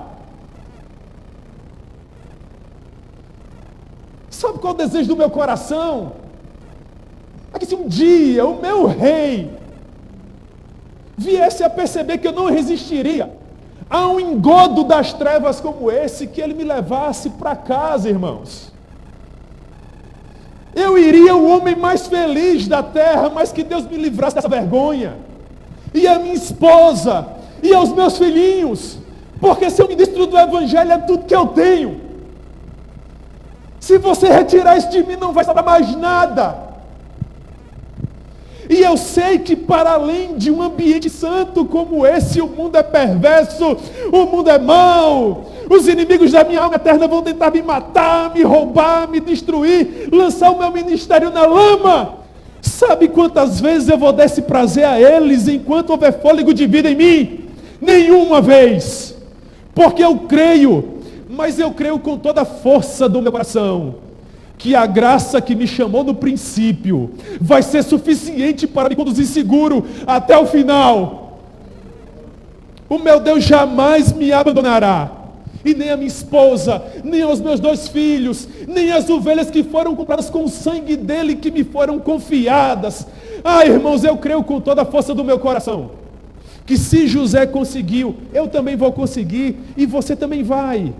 [SPEAKER 1] Sabe qual é o desejo do meu coração? É que se um dia o meu rei viesse a perceber que eu não resistiria a um engodo das trevas como esse, que ele me levasse para casa, irmãos. Eu iria o homem mais feliz da terra, mas que Deus me livrasse dessa vergonha. E a minha esposa, e aos meus filhinhos, porque ser um ministro do Evangelho é tudo que eu tenho. Se você retirar isso de mim, não vai sobrar mais nada. E
[SPEAKER 2] E eu sei que para além de um ambiente santo como esse, o mundo é perverso, o mundo é mau. Os inimigos da minha alma eterna vão tentar me matar, me roubar, me destruir, lançar o meu ministério na lama. Sabe quantas vezes eu vou dar esse prazer a eles enquanto houver fôlego de vida em mim? Nenhuma vez. Porque eu creio, mas eu creio com toda a força do meu coração, que a graça que me chamou no princípio vai ser suficiente para me conduzir seguro até o final. O meu Deus jamais me abandonará. E nem a minha esposa, nem os meus 2 filhos, nem as ovelhas que foram compradas com o sangue dele, que me foram confiadas. Ah, irmãos, eu creio com toda a força do meu coração, que se José conseguiu, eu também vou conseguir, e você também vai.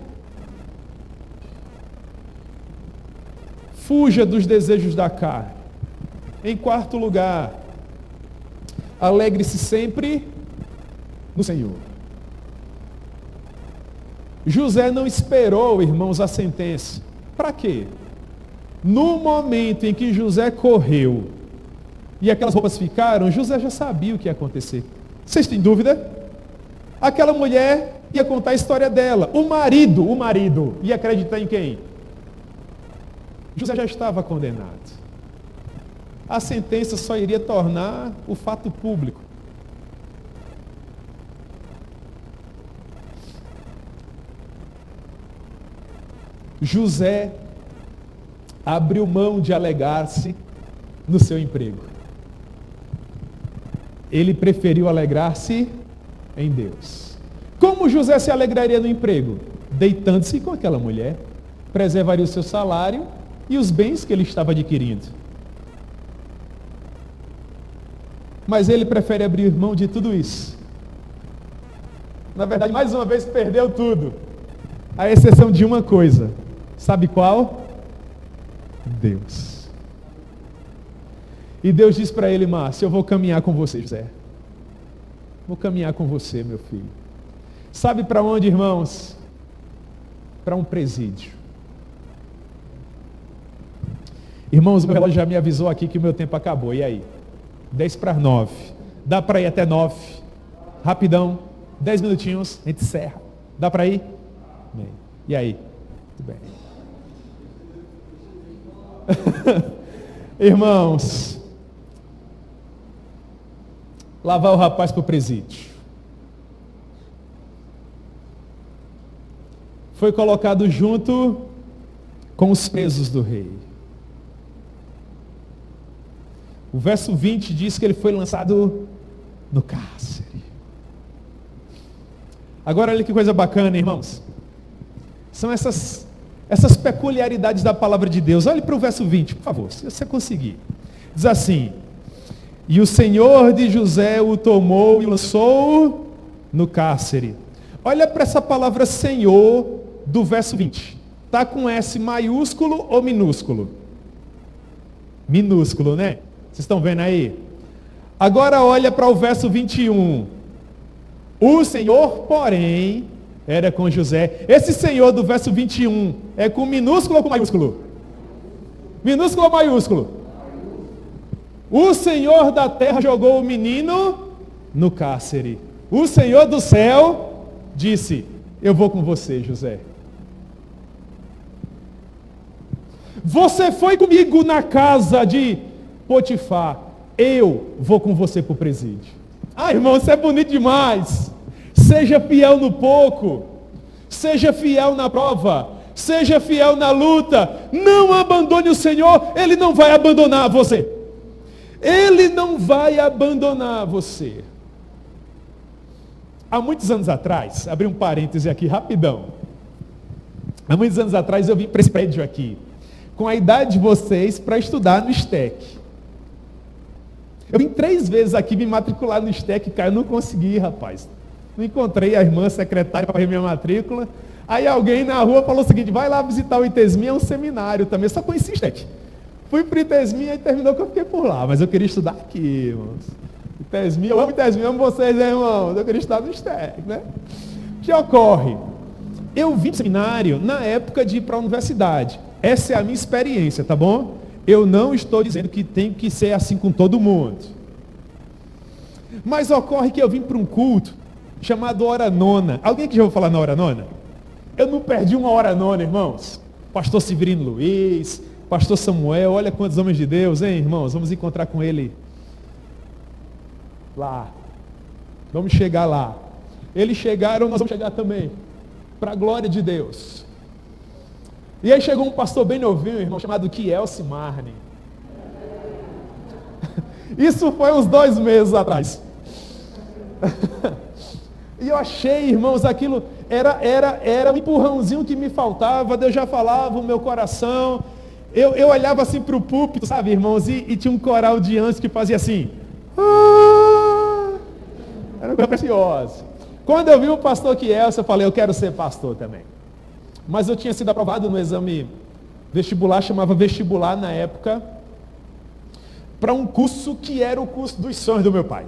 [SPEAKER 2] Fuja dos desejos da carne. Em quarto lugar, alegre-se sempre no Senhor. José não esperou, irmãos, a sentença. Para quê? No momento em que José correu e aquelas roupas ficaram, José já sabia o que ia acontecer. Vocês têm dúvida? Aquela mulher ia contar a história dela. O marido ia acreditar em quem? José já estava condenado. A sentença só iria tornar o fato público. José abriu mão de alegrar-se no seu emprego. Ele preferiu alegrar-se em Deus. Como José se alegraria no emprego? Deitando-se com aquela mulher, preservaria o seu salário e os bens que ele estava adquirindo. Mas ele prefere abrir mão de tudo isso. Na verdade, mais uma vez, perdeu tudo. À exceção de uma coisa. Sabe qual? Deus. E Deus diz para ele, Márcio, eu vou caminhar com você, José. Vou caminhar com você, meu filho. Sabe para onde, irmãos? Para um presídio. Irmãos, o meu relógio já me avisou aqui que o meu tempo acabou. E aí? 8:50. Dá para ir até 9? Rapidão. 10 minutinhos, a gente encerra. Dá para ir? Bem. E aí? Tudo bem. Irmãos, lavar o rapaz para o presídio. Foi colocado junto com os presos do rei. O verso 20 diz que ele foi lançado no cárcere. Agora olha que coisa bacana, irmãos. São essas peculiaridades da palavra de Deus. Olhe para o verso 20, por favor, se você conseguir. Diz assim: e o Senhor de José o tomou e lançou no cárcere. Olha para essa palavra Senhor do verso 20. Está com S maiúsculo ou minúsculo? Minúsculo, né? Vocês estão vendo aí? Agora olha para o verso 21. O Senhor, porém, era com José. Esse Senhor do verso 21 é com minúsculo ou com maiúsculo? Minúsculo ou maiúsculo? O Senhor da terra jogou o menino no cárcere. O Senhor do céu disse: eu vou com você, José. Você foi comigo na casa de Potifar. Eu vou com você para o presídio. Ah, irmão, isso é bonito demais. Seja fiel no pouco. Seja fiel na prova. Seja fiel na luta. Não abandone o Senhor. Ele não vai abandonar você. Ele não vai abandonar você. Há muitos anos atrás, abri um parêntese aqui rapidão. Há muitos anos atrás eu vim para esse prédio aqui, com a idade de vocês, para estudar no STEC. Eu vim 3 vezes aqui me matricular no STEC, cara, eu não consegui, rapaz. Não encontrei a irmã secretária para fazer minha matrícula. Aí alguém na rua falou o seguinte: vai lá visitar o ITESMI, é um seminário também. Eu só conheci o STEC. Fui para o ITESMI e terminou que eu fiquei por lá. Mas eu queria estudar aqui, irmãos. ITESMI, eu amo ITESMI, eu amo vocês, né, irmãos? Eu queria estudar no STEC, né? O que ocorre? Eu vim para o seminário na época de ir para a universidade. Essa é a minha experiência, tá bom? Eu não estou dizendo que tem que ser assim com todo mundo. Mas ocorre que eu vim para um culto chamado Hora Nona. Alguém que já ouviu falar na Hora Nona? Eu não perdi uma Hora Nona, irmãos. Pastor Severino Luiz, Pastor Samuel, olha quantos homens de Deus, hein, irmãos? Vamos encontrar com ele lá. Vamos chegar lá. Eles chegaram, nós vamos chegar também. Para a glória de Deus. E aí chegou um pastor bem novinho, irmão, chamado Kielce Marne. Isso foi uns 2 meses atrás. E eu achei, irmãos, aquilo era um empurrãozinho que me faltava. Deus já falava o meu coração. Eu olhava assim para o púlpito, sabe, irmãos, e tinha um coral de anjos que fazia assim. Era uma coisa preciosa. Quando eu vi o pastor Kielce, eu falei, eu quero ser pastor também. Mas eu tinha sido aprovado no exame vestibular, chamava vestibular na época, para um curso que era o curso dos sonhos do meu pai.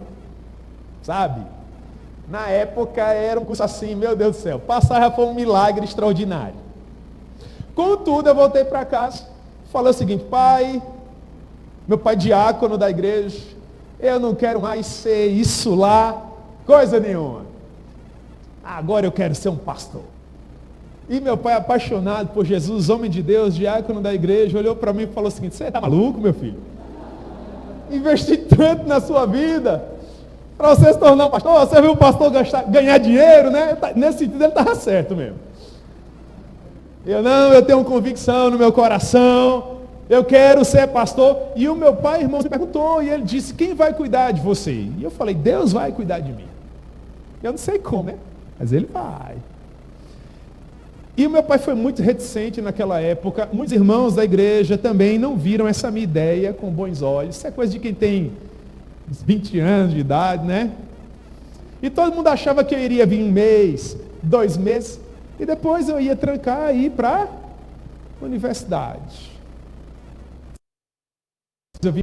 [SPEAKER 2] Sabe? Na época era um curso assim, meu Deus do céu, passar já foi um milagre extraordinário. Contudo, eu voltei para casa, falei o seguinte, pai, meu pai diácono da igreja, eu não quero mais ser isso lá, coisa nenhuma. Agora eu quero ser um pastor. E meu pai, apaixonado por Jesus, homem de Deus, diácono da igreja, olhou para mim e falou o seguinte, você está maluco, meu filho? Investi tanto na sua vida, para você se tornar um pastor, você viu o pastor ganhar dinheiro, né? Nesse sentido ele estava certo mesmo. Eu tenho convicção no meu coração, eu quero ser pastor. E o meu pai, irmão, me perguntou, e ele disse, quem vai cuidar de você? E eu falei, Deus vai cuidar de mim. Eu não sei como, né? Mas ele vai. E o meu pai foi muito reticente naquela época. Muitos irmãos da igreja também não viram essa minha ideia com bons olhos. Isso é coisa de quem tem 20 anos de idade, né? E todo mundo achava que eu iria vir 1 mês, 2 meses, e depois eu ia trancar e ir para a universidade. Eu vim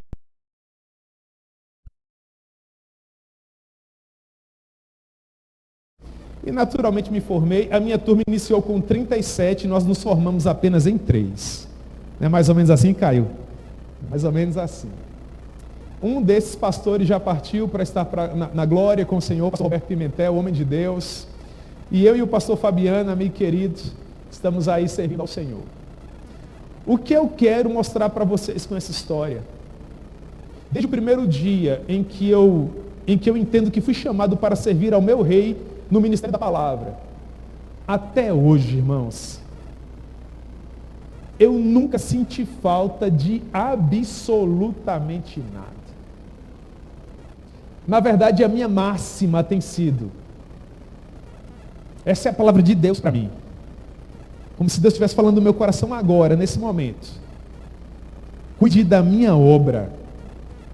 [SPEAKER 2] e naturalmente me formei. A minha turma iniciou com 37, nós nos formamos apenas em 3. Não é mais ou menos assim, Caio? Mais ou menos assim. Um desses pastores já partiu para estar na glória com o Senhor, o pastor Roberto Pimentel, homem de Deus. E eu e o pastor Fabiano, amigo querido, estamos aí servindo ao Senhor. O que eu quero mostrar para vocês com essa história? Desde o primeiro dia em que eu entendo que fui chamado para servir ao meu rei no ministério da palavra, até hoje, irmãos, eu nunca senti falta de absolutamente nada. Na verdade, a minha máxima tem sido, essa é a palavra de Deus para mim, como se Deus estivesse falando no meu coração agora, nesse momento. Cuide da minha obra,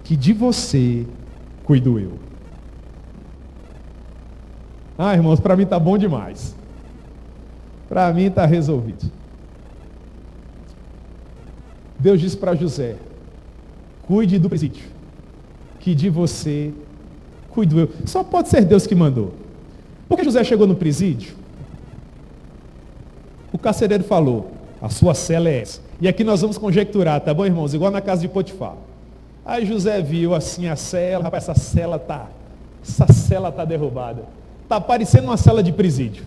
[SPEAKER 2] que de você cuido eu. Ah, irmãos, para mim está bom demais. Para mim está resolvido. Deus disse para José, cuide do presídio, que de você cuido eu. Só pode ser Deus que mandou. Porque José chegou no presídio, o carcereiro falou, a sua cela é essa. E aqui nós vamos conjecturar, tá bom, irmãos? Igual na casa de Potifar. Aí José viu assim a cela, rapaz, essa cela tá derrubada. Tá parecendo uma cela de presídio.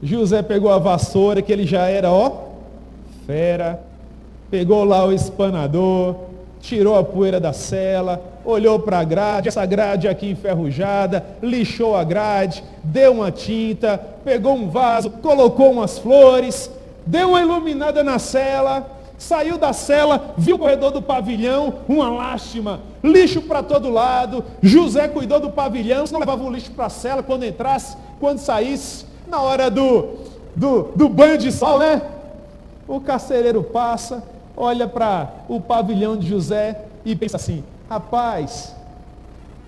[SPEAKER 2] José pegou a vassoura, que ele já era, fera, pegou lá o espanador, tirou a poeira da cela, olhou para a grade, essa grade aqui enferrujada, lixou a grade, deu uma tinta, pegou um vaso, colocou umas flores, deu uma iluminada na cela, saiu da cela, viu o corredor do pavilhão, uma lástima, lixo para todo lado. José cuidou do pavilhão, não levava o lixo para a cela quando entrasse, quando saísse, na hora do banho de sol, né? O carcereiro passa, olha para o pavilhão de José e pensa assim, rapaz,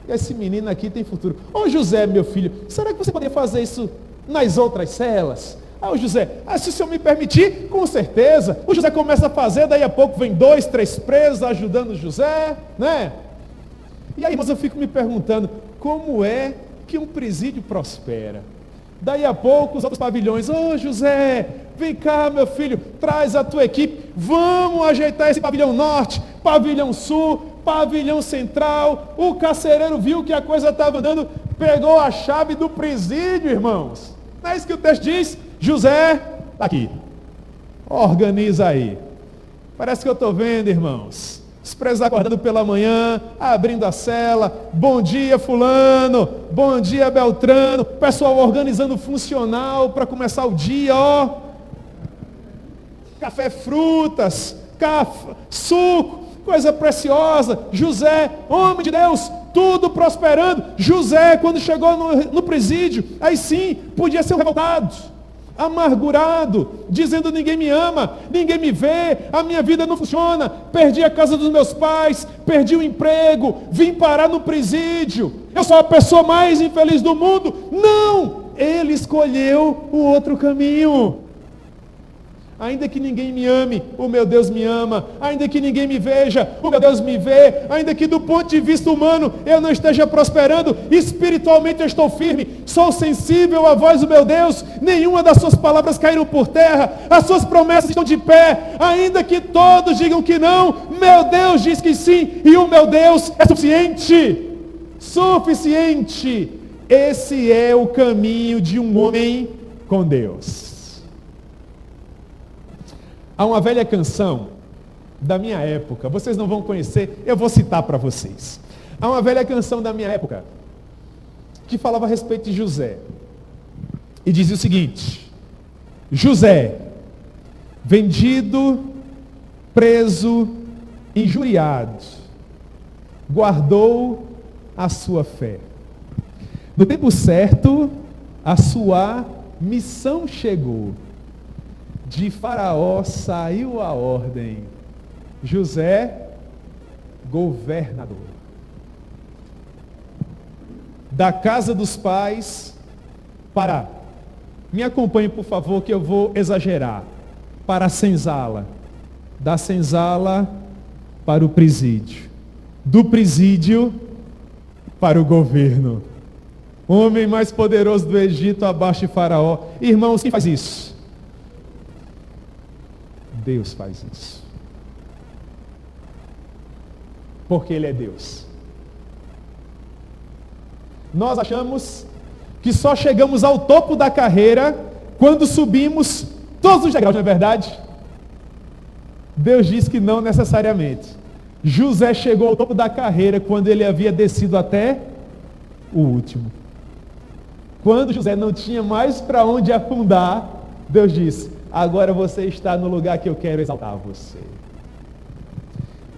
[SPEAKER 2] esse menino aqui tem futuro. Ô José, meu filho, será que você poderia fazer isso nas outras celas? Ah, o José, se o senhor me permitir, com certeza. O José começa a fazer, daí a pouco vem 2, 3 presos ajudando o José, né? E aí, mas eu fico me perguntando, como é que um presídio prospera? Daí a pouco os outros pavilhões, ô José, vem cá meu filho, traz a tua equipe, vamos ajeitar esse pavilhão norte, pavilhão sul, pavilhão central, o carcereiro viu que a coisa estava andando, pegou a chave do presídio, irmãos. Não é isso que o texto diz? José, está aqui. Organiza aí. Parece que eu estou vendo, irmãos. Os presos acordando pela manhã, abrindo a cela. Bom dia, fulano. Bom dia, Beltrano. Pessoal organizando funcional para começar o dia, ó. Café, frutas, suco, coisa preciosa. José, homem de Deus, tudo prosperando. José, quando chegou no presídio, aí sim, podia ser um revoltado, amargurado, dizendo: ninguém me ama, ninguém me vê, a minha vida não funciona, perdi a casa dos meus pais, perdi o emprego, vim parar no presídio, eu sou a pessoa mais infeliz do mundo. Não! Ele escolheu o outro caminho. Ainda que ninguém me ame, o meu Deus me ama. Ainda que ninguém me veja, o meu Deus me vê. Ainda que do ponto de vista humano eu não esteja prosperando, espiritualmente eu estou firme. Sou sensível à voz do meu Deus. Nenhuma das suas palavras caíram por terra. As suas promessas estão de pé. Ainda que todos digam que não, meu Deus diz que sim. E o meu Deus é suficiente. Suficiente. Esse é o caminho de um homem com Deus. Há uma velha canção da minha época, vocês não vão conhecer, eu vou citar para vocês. Há uma velha canção da minha época que falava a respeito de José. E dizia o seguinte: José, vendido, preso, injuriado, guardou a sua fé. No tempo certo, a sua missão chegou. De Faraó saiu a ordem. José, governador. Da casa dos pais para, me acompanhe por favor que eu vou exagerar, para a senzala. Da senzala para o presídio. Do presídio para o governo. Homem mais poderoso do Egito abaixo de Faraó. Irmãos, quem faz isso? Deus faz isso. Porque Ele é Deus. Nós achamos que só chegamos ao topo da carreira quando subimos todos os degraus, não é verdade? Deus diz que não necessariamente. José chegou ao topo da carreira quando ele havia descido até o último. Quando José não tinha mais para onde afundar, Deus disse: agora você está no lugar que eu quero exaltar você.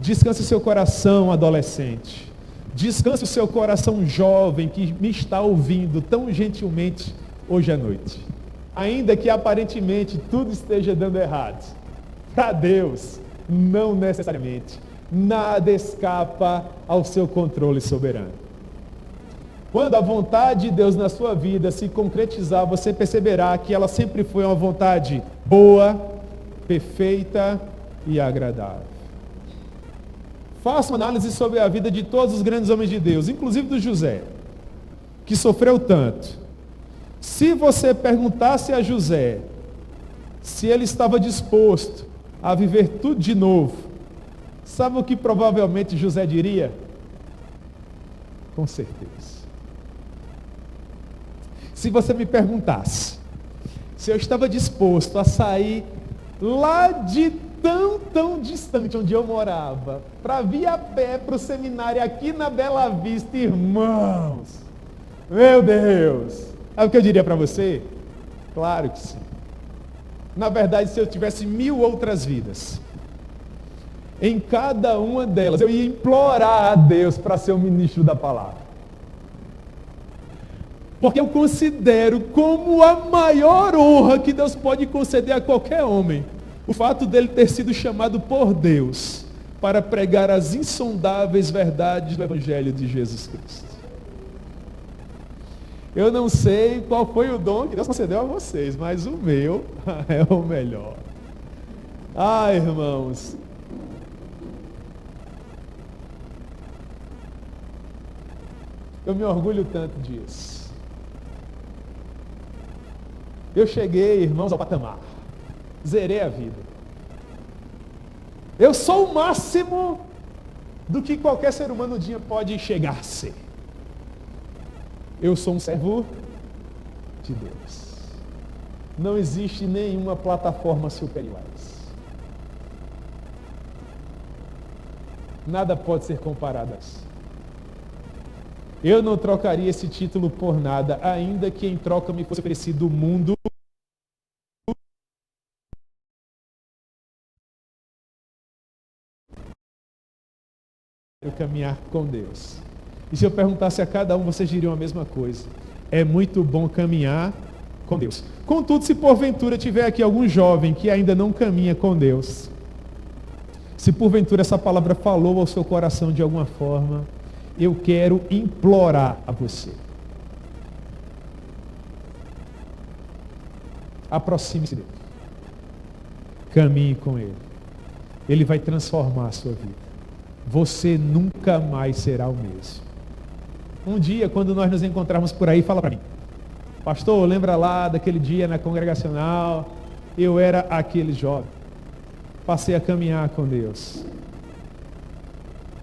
[SPEAKER 2] Descanse o seu coração, adolescente. Descanse o seu coração, jovem, que me está ouvindo tão gentilmente hoje à noite. Ainda que aparentemente tudo esteja dando errado, para Deus, não necessariamente. Nada escapa ao seu controle soberano. Quando a vontade de Deus na sua vida se concretizar, você perceberá que ela sempre foi uma vontade boa, perfeita e agradável. Faça uma análise sobre a vida de todos os grandes homens de Deus, inclusive do José, que sofreu tanto. Se você perguntasse a José se ele estava disposto a viver tudo de novo, sabe o que provavelmente José diria? Com certeza. Se você me perguntasse se eu estava disposto a sair lá de tão distante onde eu morava, para vir a pé para o seminário aqui na Bela Vista, irmãos, meu Deus, sabe o que eu diria para você? Claro que sim. Na verdade, se eu tivesse 1000 outras vidas, em cada uma delas eu ia implorar a Deus para ser o ministro da palavra. Porque eu considero como a maior honra que Deus pode conceder a qualquer homem o fato dele ter sido chamado por Deus para pregar as insondáveis verdades do Evangelho de Jesus Cristo. Eu não sei qual foi o dom que Deus concedeu a vocês, mas o meu é o melhor. Ah, irmãos, eu me orgulho tanto disso. Eu cheguei, irmãos, ao patamar. Zerei a vida. Eu sou o máximo do que qualquer ser humano um dia pode chegar a ser. Eu sou um servo de Deus. Não existe nenhuma plataforma superior a isso. Nada pode ser comparado a isso. Eu não trocaria esse título por nada, ainda que em troca me fosse oferecido o mundo. Eu caminhar com Deus. E se eu perguntasse a cada um, vocês diriam a mesma coisa. É muito bom caminhar com Deus. Contudo, se porventura tiver aqui algum jovem que ainda não caminha com Deus, se porventura essa palavra falou ao seu coração de alguma forma, eu quero implorar a você. Aproxime-se dele. Caminhe com ele. Ele vai transformar a sua vida. Você nunca mais será o mesmo. Um dia, quando nós nos encontrarmos por aí, fala para mim: pastor, lembra lá daquele dia na congregacional? Eu era aquele jovem. Passei a caminhar com Deus.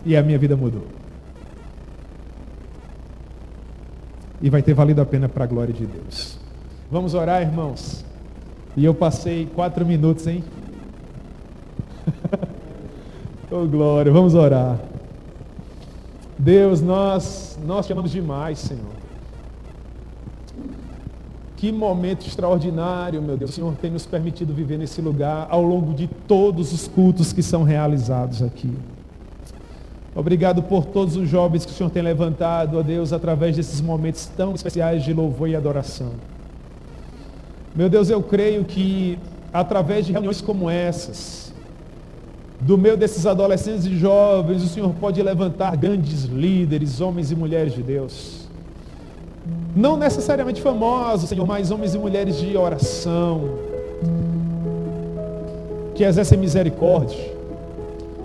[SPEAKER 2] E a minha vida mudou. E vai ter valido a pena para a glória de Deus. Vamos orar, irmãos? E eu passei 4 minutos, hein? Oh, glória, vamos orar. Deus, nós te amamos demais, Senhor. Que momento extraordinário, meu Deus. O Senhor tem nos permitido viver nesse lugar ao longo de todos os cultos que são realizados aqui. Obrigado por todos os jovens que o Senhor tem levantado, ó Deus, através desses momentos tão especiais de louvor e adoração. Meu Deus, eu creio que através de reuniões como essas, do meio desses adolescentes e jovens, o Senhor pode levantar grandes líderes, homens e mulheres de Deus. Não necessariamente famosos, Senhor, mas homens e mulheres de oração, que exercem misericórdia,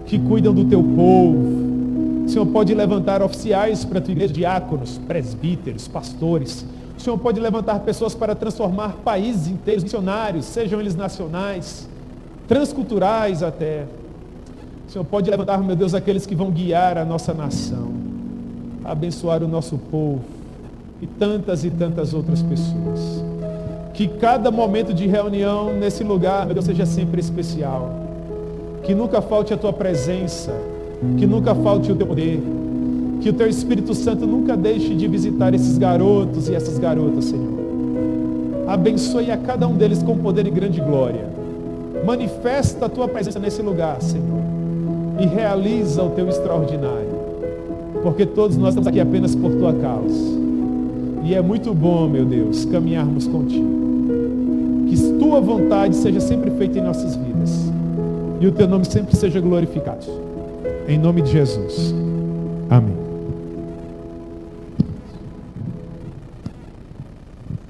[SPEAKER 2] que cuidam do teu povo. O Senhor pode levantar oficiais para a tua igreja, diáconos, presbíteros, pastores. O Senhor pode levantar pessoas para transformar países inteiros, missionários, sejam eles nacionais, transculturais até. O Senhor pode levantar, meu Deus, aqueles que vão guiar a nossa nação, abençoar o nosso povo e tantas outras pessoas. Que cada momento de reunião nesse lugar, meu Deus, seja sempre especial. Que nunca falte a tua presença, que nunca falte o teu poder, que o teu Espírito Santo nunca deixe de visitar esses garotos e essas garotas, Senhor. Abençoe a cada um deles com poder e grande glória. Manifesta a tua presença nesse lugar, Senhor, e realiza o teu extraordinário, porque todos nós estamos aqui apenas por tua causa. E é muito bom, meu Deus, caminharmos contigo. Que tua vontade seja sempre feita em nossas vidas e o teu nome sempre seja glorificado. Em nome de Jesus. Amém.